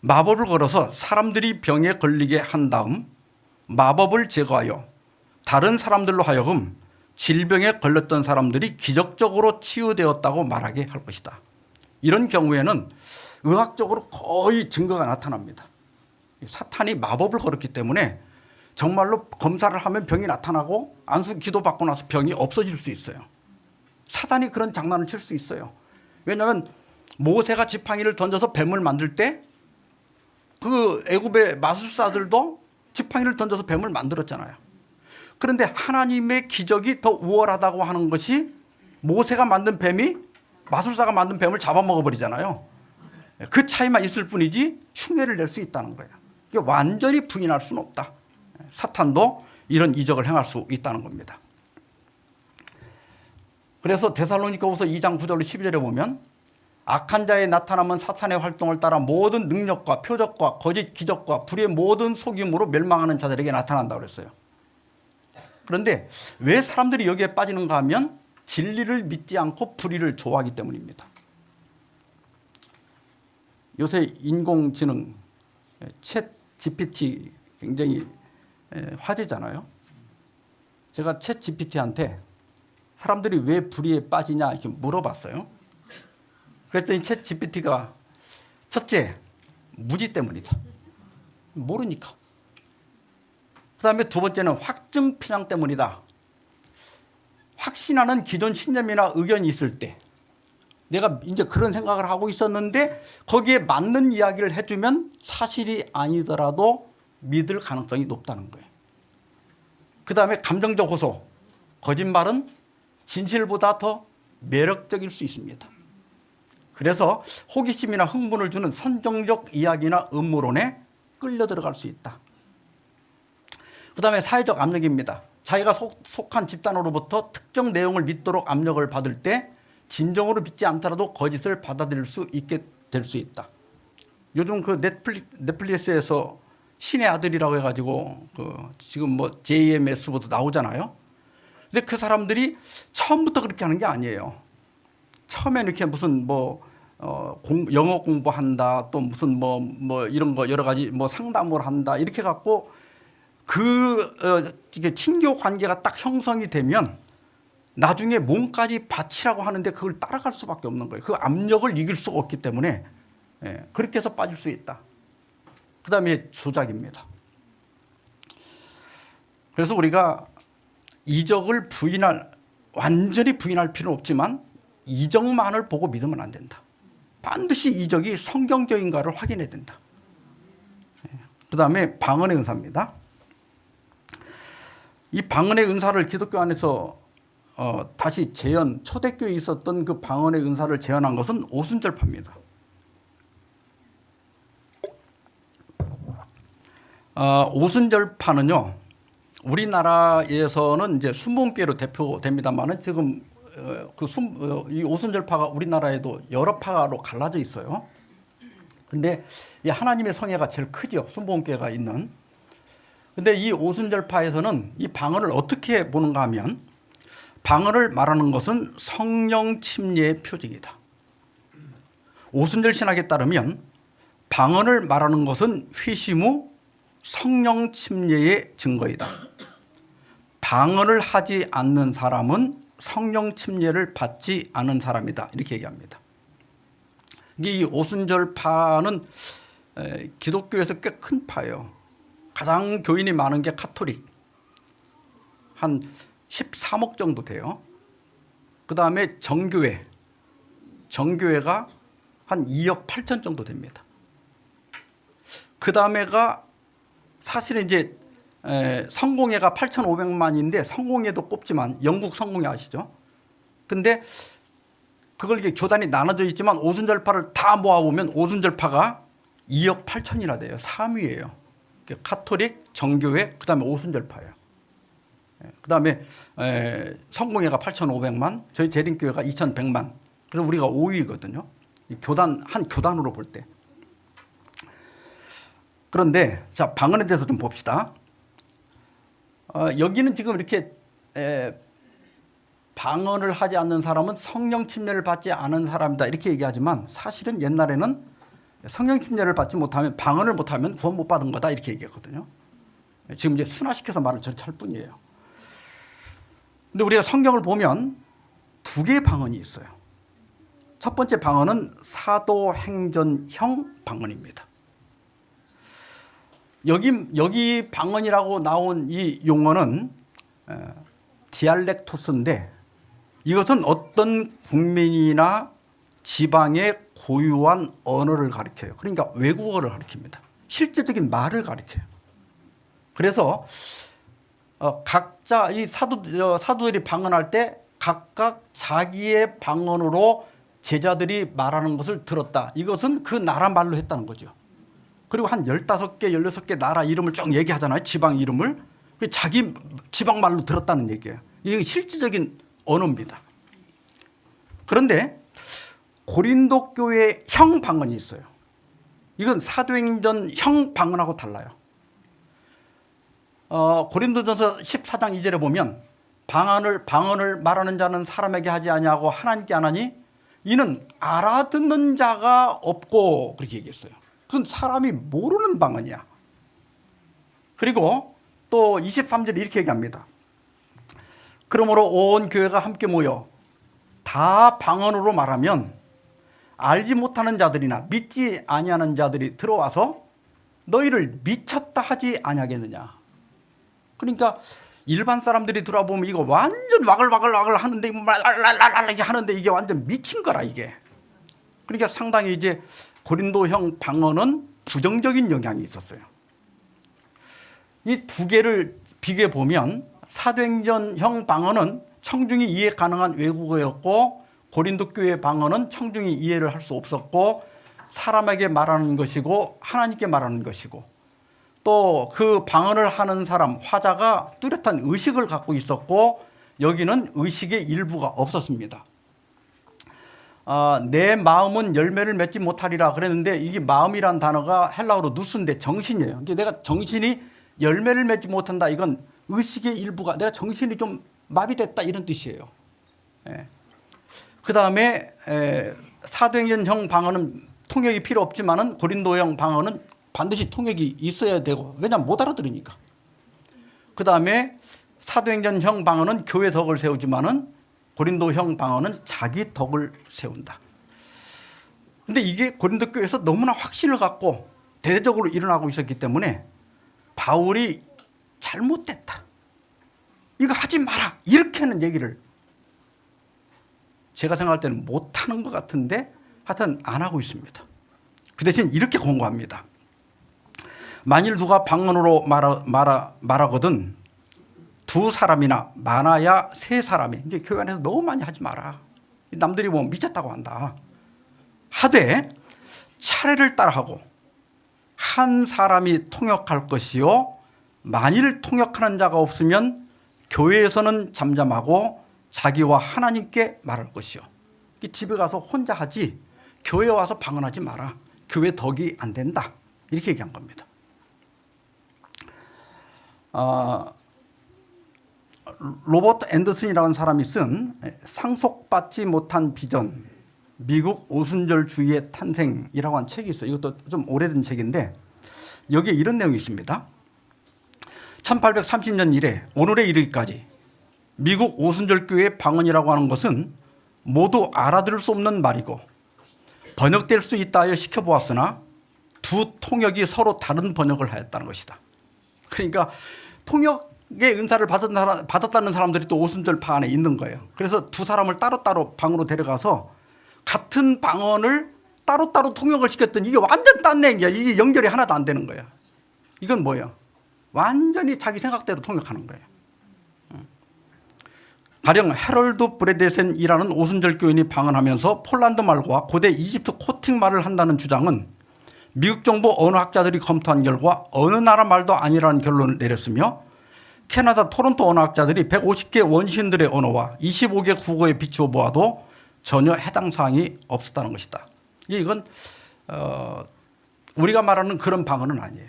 A: 마법을 걸어서 사람들이 병에 걸리게 한 다음 마법을 제거하여 다른 사람들로 하여금 질병에 걸렸던 사람들이 기적적으로 치유되었다고 말하게 할 것이다. 이런 경우에는 의학적으로 거의 증거가 나타납니다. 사탄이 마법을 걸었기 때문에 정말로 검사를 하면 병이 나타나고 안수 기도 받고 나서 병이 없어질 수 있어요. 사탄이 그런 장난을 칠 수 있어요. 왜냐하면 모세가 지팡이를 던져서 뱀을 만들 때 그 애굽의 마술사들도 지팡이를 던져서 뱀을 만들었잖아요. 그런데 하나님의 기적이 더 우월하다고 하는 것이 모세가 만든 뱀이 마술사가 만든 뱀을 잡아먹어버리잖아요. 그 차이만 있을 뿐이지 흉내를 낼 수 있다는 거예요. 이게 완전히 부인할 수는 없다. 사탄도 이런 이적을 행할 수 있다는 겁니다. 그래서 데살로니가후서 2장 9절로 12절에 보면 악한 자의 나타남은 사탄의 활동을 따라 모든 능력과 표적과 거짓 기적과 불의 모든 속임으로 멸망하는 자들에게 나타난다고 그랬어요. 그런데 왜 사람들이 여기에 빠지는가 하면 진리를 믿지 않고 불의를 좋아하기 때문입니다. 요새 인공지능 챗 GPT 굉장히 화제잖아요. 제가 챗 GPT한테 사람들이 왜 불의에 빠지냐 이렇게 물어봤어요. 그랬더니 챗 GPT가 첫째, 무지 때문이다. 모르니까. 그다음에 두 번째는 확증 편향 때문이다. 확신하는 기존 신념이나 의견이 있을 때 내가 이제 그런 생각을 하고 있었는데 거기에 맞는 이야기를 해주면 사실이 아니더라도 믿을 가능성이 높다는 거예요. 그다음에 감정적 호소. 거짓말은 진실보다 더 매력적일 수 있습니다. 그래서 호기심이나 흥분을 주는 선정적 이야기나 음모론에 끌려 들어갈 수 있다. 그다음에 사회적 압력입니다. 자기가 속한 집단으로부터 특정 내용을 믿도록 압력을 받을 때 진정으로 믿지 않더라도 거짓을 받아들일 수 있게 될 수 있다. 요즘 그 넷플릭스에서 신의 아들이라고 해가지고 지금 뭐 JMS부터 나오잖아요. 근데 그 사람들이 처음부터 그렇게 하는 게 아니에요. 처음에 이렇게 무슨 영어 공부한다, 또 무슨 이런 거 여러 가지 상담을 한다 이렇게 갖고 이게 친교 관계가 딱 형성이 되면 나중에 몸까지 바치라고 하는데 그걸 따라갈 수밖에 없는 거예요. 그 압력을 이길 수가 없기 때문에 그렇게 해서 빠질 수 있다. 그 다음에 조작입니다. 그래서 우리가 이적을 완전히 부인할 필요는 없지만 이적만을 보고 믿으면 안 된다. 반드시 이적이 성경적인가를 확인해야 된다. 그 다음에 방언의 은사입니다. 이 방언의 은사를 기독교 안에서 다시 초대교회에 있었던 그 방언의 은사를 재현한 것은 오순절파입니다. 오순절파는요, 우리나라에서는 이제 순복음교회로 대표됩니다만은 지금 이 오순절파가 우리나라에도 여러 파로 갈라져 있어요. 근데 이 하나님의 성회가 제일 크죠. 순복음교회가 있는. 근데 이 오순절파에서는 이 방언을 어떻게 보는가 하면 방언을 말하는 것은 성령 침례의 표징이다. 오순절 신학에 따르면 방언을 말하는 것은 회심 후 성령 침례의 증거이다. 방언을 하지 않는 사람은 성령 침례를 받지 않은 사람이다. 이렇게 얘기합니다. 이 오순절파는 기독교에서 꽤 큰 파예요. 가장 교인이 많은 게 카톨릭. 한 13억 정도 돼요. 그 다음에 정교회가 한 2억 8천 정도 됩니다. 그 다음에가 사실은 이제 성공회가 8,500만인데 성공회도 뽑지만 영국 성공회 아시죠? 근데 그걸 이게 교단이 나눠져 있지만 오순절파를 다 모아보면 오순절파가 2억 8천이나 돼요. 3위예요. 카톨릭, 정교회, 그 다음에 오순절파예요. 그 다음에 성공회가 8,500만, 저희 재림교회가 2,100만. 그래서 우리가 5위거든요. 한 교단으로 볼 때. 그런데 자, 방언에 대해서 좀 봅시다. 여기는 지금 이렇게 방언을 하지 않는 사람은 성령 침례를 받지 않은 사람이다 이렇게 얘기하지만 사실은 옛날에는 성령 침례를 받지 못하면 방언을 못하면 구원 못 받은 거다 이렇게 얘기했거든요. 지금 이제 순화시켜서 말을 저렇게 할 뿐이에요. 근데 우리가 성경을 보면 두 개의 방언이 있어요. 첫 번째 방언은 사도행전형 방언입니다. 여기 방언이라고 나온 이 용어는 디알렉토스인데 이것은 어떤 국민이나 지방의 고유한 언어를 가리켜요. 그러니까 외국어를 가리킵니다. 실제적인 말을 가리켜요. 그래서 각자 이 사도들이 방언할 때 각각 자기의 방언으로 제자들이 말하는 것을 들었다. 이것은 그 나라 말로 했다는 거죠. 그리고 한 15개, 16개 나라 이름을 쭉 얘기하잖아요. 지방 이름을. 자기 지방 말로 들었다는 얘기예요. 이게 실질적인 언어입니다. 그런데 고린도 교회 형 방언이 있어요. 이건 사도행전 형 방언하고 달라요. 고린도전서 14장 2절에 보면 방언을 말하는 자는 사람에게 하지 아니하고 하나님께 하나니 이는 알아듣는 자가 없고 그렇게 얘기했어요. 그건 사람이 모르는 방언이야. 그리고 또 23절에 이렇게 얘기합니다. 그러므로 온 교회가 함께 모여 다 방언으로 말하면 알지 못하는 자들이나 믿지 아니하는 자들이 들어와서 너희를 미쳤다 하지 아니하겠느냐. 그러니까 일반 사람들이 들어와 보면 이거 완전 와글와글 하는데 이렇게 하는데 이게 완전 미친 거라 이게. 그러니까 상당히 이제 고린도형 방언은 부정적인 영향이 있었어요. 이 두 개를 비교해 보면 사도행전형 방언은 청중이 이해 가능한 외국어였고 고린도 교회 방언은 청중이 이해를 할 수 없었고 사람에게 말하는 것이고 하나님께 말하는 것이고 또 그 방언을 하는 사람 화자가 뚜렷한 의식을 갖고 있었고 여기는 의식의 일부가 없었습니다. 내 마음은 열매를 맺지 못하리라 그랬는데 이게 마음이란 단어가 헬라어로 누스인데 정신이에요. 내가 정신이 열매를 맺지 못한다 이건 의식의 일부가 내가 정신이 좀 마비됐다 이런 뜻이에요. 그 다음에 사도행전형 방언은 통역이 필요 없지만은 고린도형 방언은 반드시 통역이 있어야 되고 왜냐하면 못 알아들으니까. 그 다음에 사도행전형 방언은 교회 덕을 세우지만은 고린도형 방언은 자기 덕을 세운다. 근데 이게 고린도 교회에서 너무나 확신을 갖고 대대적으로 일어나고 있었기 때문에 바울이 잘못됐다. 이거 하지 마라. 이렇게는 얘기를 제가 생각할 때는 못하는 것 같은데 하여튼 안 하고 있습니다. 그 대신 이렇게 권고합니다. 만일 누가 방언으로 말하거든 두 사람이나 많아야 세 사람이 이제 교회 안에서 너무 많이 하지 마라. 남들이 보면 미쳤다고 한다. 하되 차례를 따라하고 한 사람이 통역할 것이요 만일 통역하는 자가 없으면 교회에서는 잠잠하고 자기와 하나님께 말할 것이요. 집에 가서 혼자 하지 교회에 와서 방언하지 마라. 교회 덕이 안 된다. 이렇게 얘기한 겁니다. 로버트 앤더슨이라는 사람이 쓴 상속받지 못한 비전 미국 오순절주의의 탄생이라고 한 책이 있어요. 이것도 좀 오래된 책인데 여기에 이런 내용이 있습니다. 1830년 이래 오늘에 이르기까지 미국 오순절교회의 방언이라고 하는 것은 모두 알아들을 수 없는 말이고 번역될 수 있다 하여 시켜보았으나 두 통역이 서로 다른 번역을 하였다는 것이다. 그러니까 통역의 은사를 받았다는 사람들이 또 오순절파 안에 있는 거예요. 그래서 두 사람을 따로따로 방으로 데려가서 같은 방언을 따로따로 통역을 시켰더니 이게 완전 딴 얘기야. 이게 연결이 하나도 안 되는 거야. 이건 뭐예요? 완전히 자기 생각대로 통역하는 거예요. 가령 헤럴드 브레데센이라는 오순절 교인이 방언하면서 폴란드 말과 고대 이집트 코틱 말을 한다는 주장은 미국 정부 언어학자들이 검토한 결과 어느 나라 말도 아니라는 결론을 내렸으며 캐나다 토론토 언어학자들이 150개 원시인들의 언어와 25개 국어에 비추어 보아도 전혀 해당 사항이 없었다는 것이다. 이건 우리가 말하는 그런 방언은 아니에요.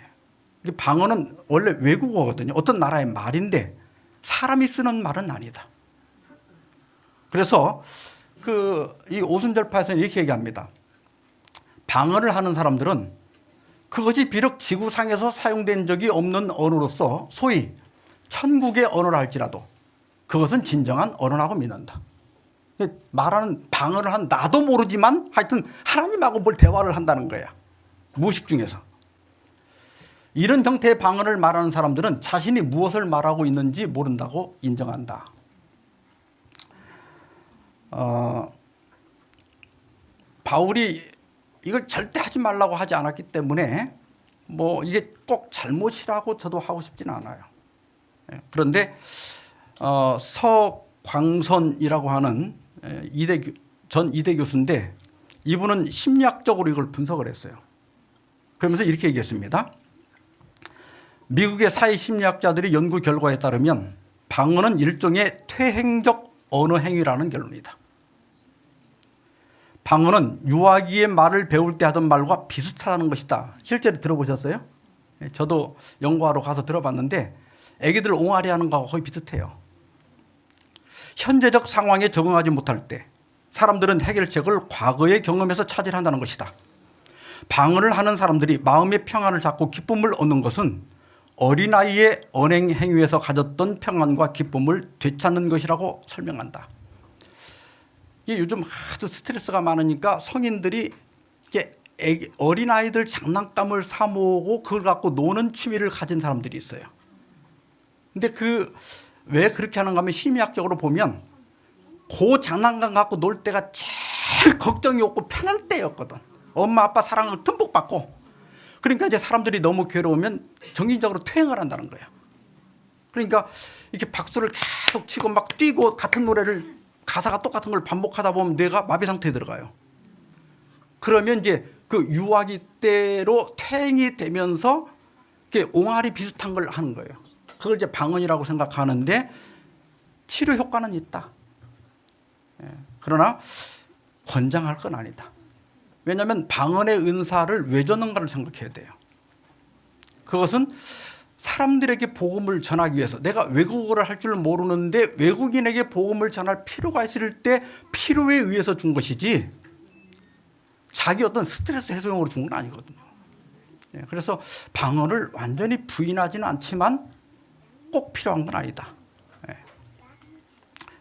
A: 방언은 원래 외국어거든요. 어떤 나라의 말인데 사람이 쓰는 말은 아니다. 그래서 이 오순절파에서는 이렇게 얘기합니다. 방언을 하는 사람들은 그것이 비록 지구상에서 사용된 적이 없는 언어로서 소위 천국의 언어라 할지라도 그것은 진정한 언어라고 믿는다. 말하는 방언을 한 나도 모르지만 하여튼 하나님하고 뭘 대화를 한다는 거야. 무의식 중에서. 이런 형태의 방언을 말하는 사람들은 자신이 무엇을 말하고 있는지 모른다고 인정한다. 바울이 이걸 절대 하지 말라고 하지 않았기 때문에 이게 꼭 잘못이라고 저도 하고 싶지는 않아요. 그런데 서광선이라고 하는 전 이대 교수인데 이분은 심리학적으로 이걸 분석을 했어요. 그러면서 이렇게 얘기했습니다. 미국의 사회 심리학자들의 연구 결과에 따르면 방언은 일종의 퇴행적 언어 행위라는 결론이다. 방언은 유아기의 말을 배울 때 하던 말과 비슷하다는 것이다. 실제로 들어보셨어요? 저도 연구하러 가서 들어봤는데 애기들 옹알이 하는 거하고 거의 비슷해요. 현재적 상황에 적응하지 못할 때 사람들은 해결책을 과거의 경험에서 찾으려 한다는 것이다. 방언을 하는 사람들이 마음의 평안을 찾고 기쁨을 얻는 것은 어린아이의 언행 행위에서 가졌던 평안과 기쁨을 되찾는 것이라고 설명한다. 이게 요즘 하도 스트레스가 많으니까 성인들이 어린아이들 장난감을 사 모으고 그걸 갖고 노는 취미를 가진 사람들이 있어요. 근데 왜 그렇게 하는가 하면 심리학적으로 보면 그 장난감 갖고 놀 때가 제일 걱정이 없고 편할 때였거든. 엄마 아빠 사랑을 듬뿍 받고. 그러니까 이제 사람들이 너무 괴로우면 정신적으로 퇴행을 한다는 거예요. 그러니까 이렇게 박수를 계속 치고 막 뛰고 같은 노래를 가사가 똑같은 걸 반복하다 보면 뇌가 마비 상태에 들어가요. 그러면 이제 그 유아기 때로 퇴행이 되면서 이렇게 옹알이 비슷한 걸 하는 거예요. 그걸 이제 방언이라고 생각하는데 치료 효과는 있다. 그러나 권장할 건 아니다. 왜냐하면 방언의 은사를 왜 줬는가를 생각해야 돼요. 그것은 사람들에게 복음을 전하기 위해서 내가 외국어를 할 줄 모르는데 외국인에게 복음을 전할 필요가 있을 때 필요에 의해서 준 것이지 자기 어떤 스트레스 해소용으로 준 건 아니거든요. 그래서 방언을 완전히 부인하지는 않지만 꼭 필요한 건 아니다.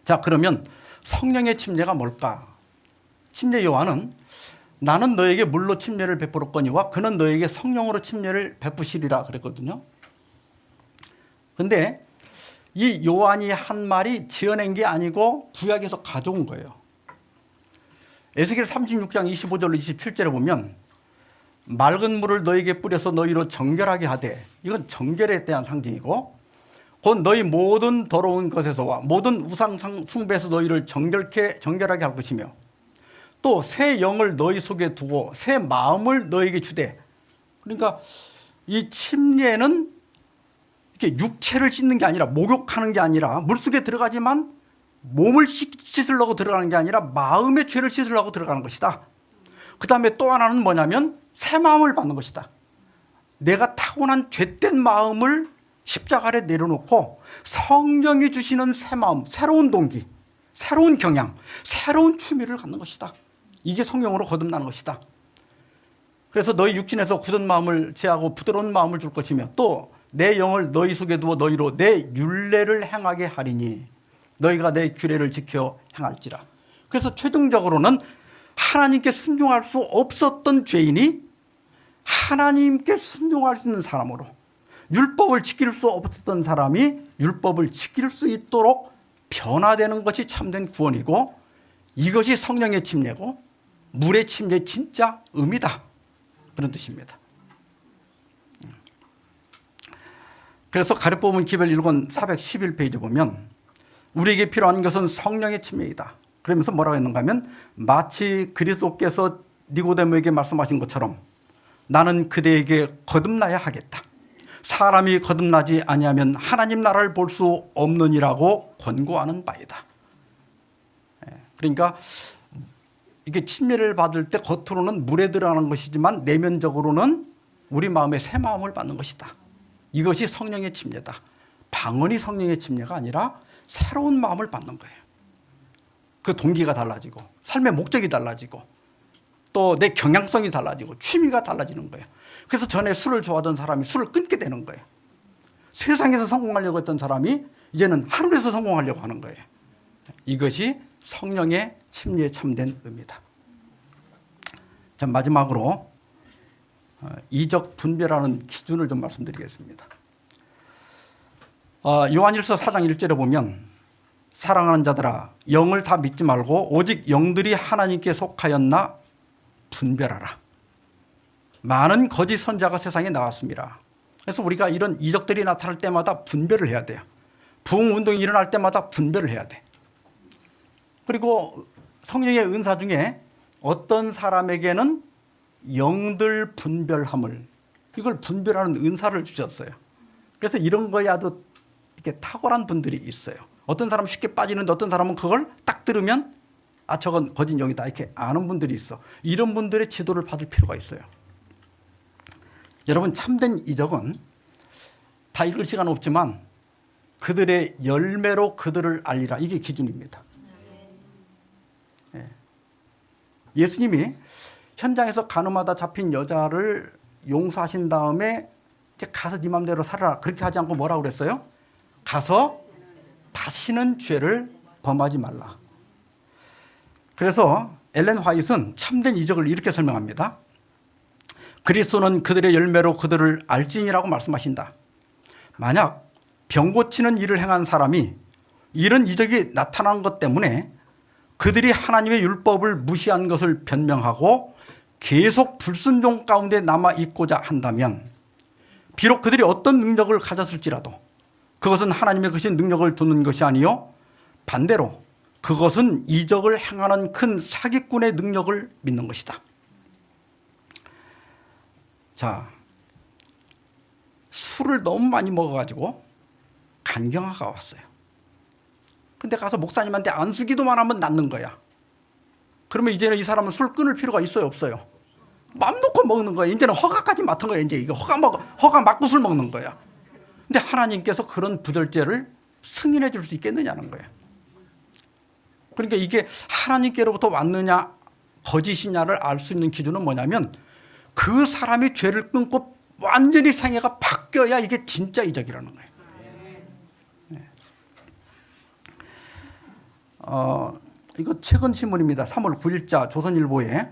A: 자, 그러면 성령의 침례가 뭘까? 침례 요한은 나는 너에게 물로 침례를 베풀었거니와 그는 너에게 성령으로 침례를 베푸시리라 그랬거든요. 그런데 이 요한이 한 말이 지어낸 게 아니고 구약에서 가져온 거예요. 에스겔 36장 25절로 27절에 보면 맑은 물을 너에게 뿌려서 너희로 정결하게 하되, 이건 정결에 대한 상징이고, 곧 너희 모든 더러운 것에서와 모든 우상 숭배에서 너희를 정결하게 할 것이며, 또 새 영을 너희 속에 두고 새 마음을 너에게 주되. 그러니까 이 침례는 이렇게 육체를 씻는 게 아니라, 목욕하는 게 아니라, 물속에 들어가지만 몸을 씻으려고 들어가는 게 아니라 마음의 죄를 씻으려고 들어가는 것이다. 그 다음에 또 하나는 뭐냐면 새 마음을 받는 것이다. 내가 타고난 죄된 마음을 십자가 아래 내려놓고 성령이 주시는 새 마음, 새로운 동기, 새로운 경향, 새로운 취미를 갖는 것이다. 이게 성령으로 거듭나는 것이다. 그래서 너희 육신에서 굳은 마음을 제하고 부드러운 마음을 줄 것이며, 또 내 영을 너희 속에 두어 너희로 내 율례를 행하게 하리니 너희가 내 규례를 지켜 행할지라. 그래서 최종적으로는 하나님께 순종할 수 없었던 죄인이 하나님께 순종할 수 있는 사람으로, 율법을 지킬 수 없었던 사람이 율법을 지킬 수 있도록 변화되는 것이 참된 구원이고, 이것이 성령의 침례고 물의 침례의 진짜 의미다, 그런 뜻입니다. 그래서 가르법문 기별 1권 411페이지 보면 우리에게 필요한 것은 성령의 침례이다. 그러면서 뭐라고 했는가 하면, 마치 그리스도께서 니고데모에게 말씀하신 것처럼 나는 그대에게 거듭나야 하겠다. 사람이 거듭나지 아니하면 하나님 나라를 볼 수 없느니라고 권고하는 바이다. 그러니까 이게 침례를 받을 때 겉으로는 물에 들어가는 것이지만 내면적으로는 우리 마음에 새 마음을 받는 것이다. 이것이 성령의 침례다. 방언이 성령의 침례가 아니라 새로운 마음을 받는 거예요. 그 동기가 달라지고 삶의 목적이 달라지고 또 내 경향성이 달라지고 취미가 달라지는 거예요. 그래서 전에 술을 좋아하던 사람이 술을 끊게 되는 거예요. 세상에서 성공하려고 했던 사람이 이제는 하늘에서 성공하려고 하는 거예요. 이것이 성령의 침례에 참된 의미다. 자, 마지막으로 이적 분별하는 기준을 좀 말씀드리겠습니다. 요한일서 4장 1절에 보면, 사랑하는 자들아 영을 다 믿지 말고 오직 영들이 하나님께 속하였나 분별하라. 많은 거짓 선자가 세상에 나왔습니다. 그래서 우리가 이런 이적들이 나타날 때마다 분별을 해야 돼요. 부흥운동이 일어날 때마다 분별을 해야 돼. 그리고 성령의 은사 중에 어떤 사람에게는 영들 분별함을, 이걸 분별하는 은사를 주셨어요. 그래서 이런 거에 아주 이렇게 탁월한 분들이 있어요. 어떤 사람은 쉽게 빠지는데 어떤 사람은 그걸 딱 들으면 아, 저건 거짓 영이다, 이렇게 아는 분들이 있어. 이런 분들의 지도를 받을 필요가 있어요. 여러분, 참된 이적은 다 읽을 시간 없지만 그들의 열매로 그들을 알리라. 이게 기준입니다. 예수님이 현장에서 간음하다 잡힌 여자를 용서하신 다음에 이제 가서 네 맘대로 살아라. 그렇게 하지 않고 뭐라고 그랬어요? 가서 다시는 죄를 범하지 말라. 그래서 엘렌 화이트는 참된 이적을 이렇게 설명합니다. 그리스도는 그들의 열매로 그들을 알지니라고 말씀하신다. 만약 병 고치는 일을 행한 사람이 이런 이적이 나타난 것 때문에 그들이 하나님의 율법을 무시한 것을 변명하고 계속 불순종 가운데 남아 있고자 한다면 비록 그들이 어떤 능력을 가졌을지라도 그것은 하나님의 그 능력을 두는 것이 아니요 반대로 그것은 이적을 행하는 큰 사기꾼의 능력을 믿는 것이다. 자, 술을 너무 많이 먹어가지고 간경화가 왔어요. 근데 가서 목사님한테 안수기도만 하면 낫는 거야. 그러면 이제는 이 사람은 술 끊을 필요가 있어요, 없어요? 맘 놓고 먹는 거야. 이제는 허가까지 맡은 거야. 이제 이거 허가 맞고 술 먹는 거야. 근데 하나님께서 그런 부절제를 승인해 줄 수 있겠느냐는 거예요. 그러니까 이게 하나님께로부터 왔느냐 거짓이냐를 알 수 있는 기준은 뭐냐면 그 사람이 죄를 끊고 완전히 생애가 바뀌어야 이게 진짜 이적이라는 거예요. 네. 이거 최근 신문입니다. 3월 9일자 조선일보에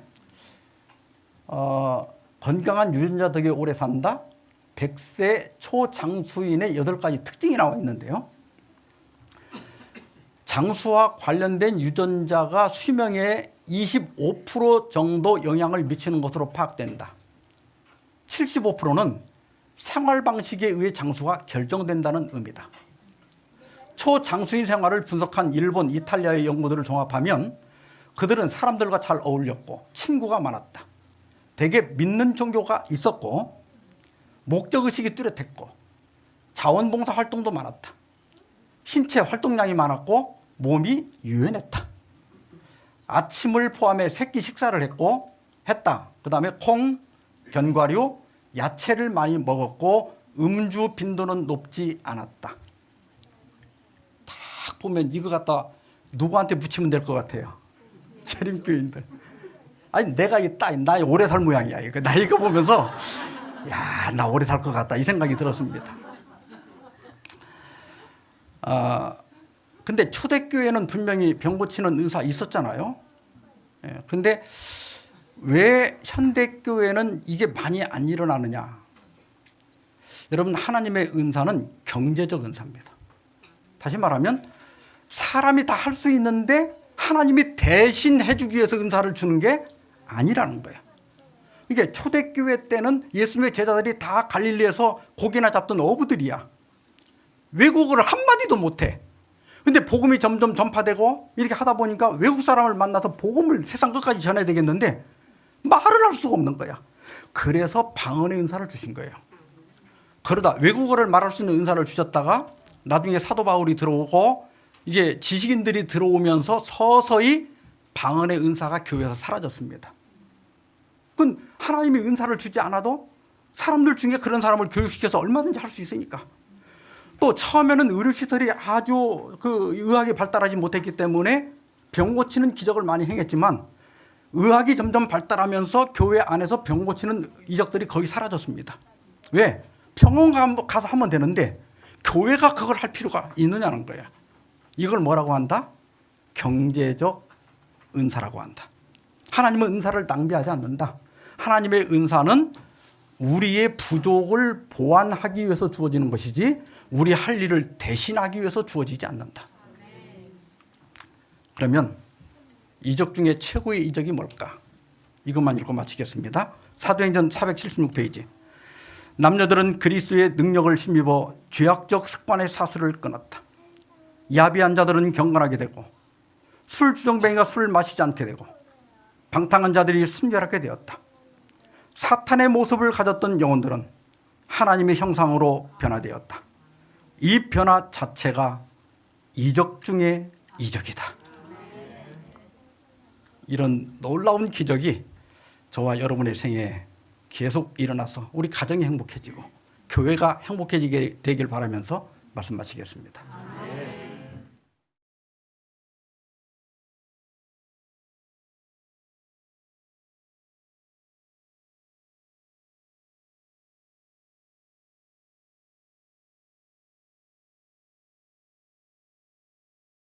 A: 건강한 유전자 덕에 오래 산다 100세 초장수인의 8가지 특징이 나와 있는데요. 장수와 관련된 유전자가 수명에 25% 정도 영향을 미치는 것으로 파악된다. 75%는 생활 방식에 의해 장수가 결정된다는 의미다. 초장수인 생활을 분석한 일본, 이탈리아의 연구들을 종합하면 그들은 사람들과 잘 어울렸고 친구가 많았다. 대개 믿는 종교가 있었고 목적의식이 뚜렷했고 자원봉사 활동도 많았다. 신체 활동량이 많았고 몸이 유연했다. 아침을 포함해 새끼 식사를 했다. 그 다음에 콩, 견과류, 야채를 많이 먹었고 음주 빈도는 높지 않았다. 딱 보면 이거 갖다 누구한테 붙이면 될 것 같아요. 재림교인들. 아니 내가 나 오래 살 모양이야. 나 이거 보면서 야, 나 오래 살 것 같다 이 생각이 들었습니다. 근데 초대교회는 분명히 병 고치는 의사 있었잖아요. 근데 왜 현대교회는 이게 많이 안 일어나느냐? 여러분, 하나님의 은사는 경제적 은사입니다. 다시 말하면 사람이 다 할 수 있는데 하나님이 대신 해주기 위해서 은사를 주는 게 아니라는 거예요. 이게 초대교회 때는 예수님의 제자들이 다 갈릴리에서 고기나 잡던 어부들이야. 외국어를 한마디도 못해. 근데 복음이 점점 전파되고 이렇게 하다 보니까 외국 사람을 만나서 복음을 세상 끝까지 전해야 되겠는데 말을 할 수가 없는 거야. 그래서 방언의 은사를 주신 거예요. 그러다 외국어를 말할 수 있는 은사를 주셨다가 나중에 사도 바울이 들어오고 이제 지식인들이 들어오면서 서서히 방언의 은사가 교회에서 사라졌습니다. 그건 하나님이 은사를 주지 않아도 사람들 중에 그런 사람을 교육시켜서 얼마든지 할 수 있으니까. 또 처음에는 의료시설이 아주 의학이 발달하지 못했기 때문에 병 고치는 기적을 많이 행했지만 의학이 점점 발달하면서 교회 안에서 병 고치는 이적들이 거의 사라졌습니다. 왜? 병원 가서 하면 되는데 교회가 그걸 할 필요가 있느냐는 거예요. 이걸 뭐라고 한다? 경제적 은사라고 한다. 하나님은 은사를 낭비하지 않는다. 하나님의 은사는 우리의 부족을 보완하기 위해서 주어지는 것이지 우리 할 일을 대신하기 위해서 주어지지 않는다. 그러면 이적 중에 최고의 이적이 뭘까? 이것만 읽고 마치겠습니다. 사도행전 476페이지. 남녀들은 그리스도의 능력을 힘입어 죄악적 습관의 사슬을 끊었다. 야비한 자들은 경건하게 되고 술주정뱅이가 술을 마시지 않게 되고 방탕한 자들이 순결하게 되었다. 사탄의 모습을 가졌던 영혼들은 하나님의 형상으로 변화되었다. 이 변화 자체가 이적 중에 이적이다. 이런 놀라운 기적이 저와 여러분의 생애에 계속 일어나서 우리 가정이 행복해지고 교회가 행복해지게 되길 바라면서 말씀 마치겠습니다.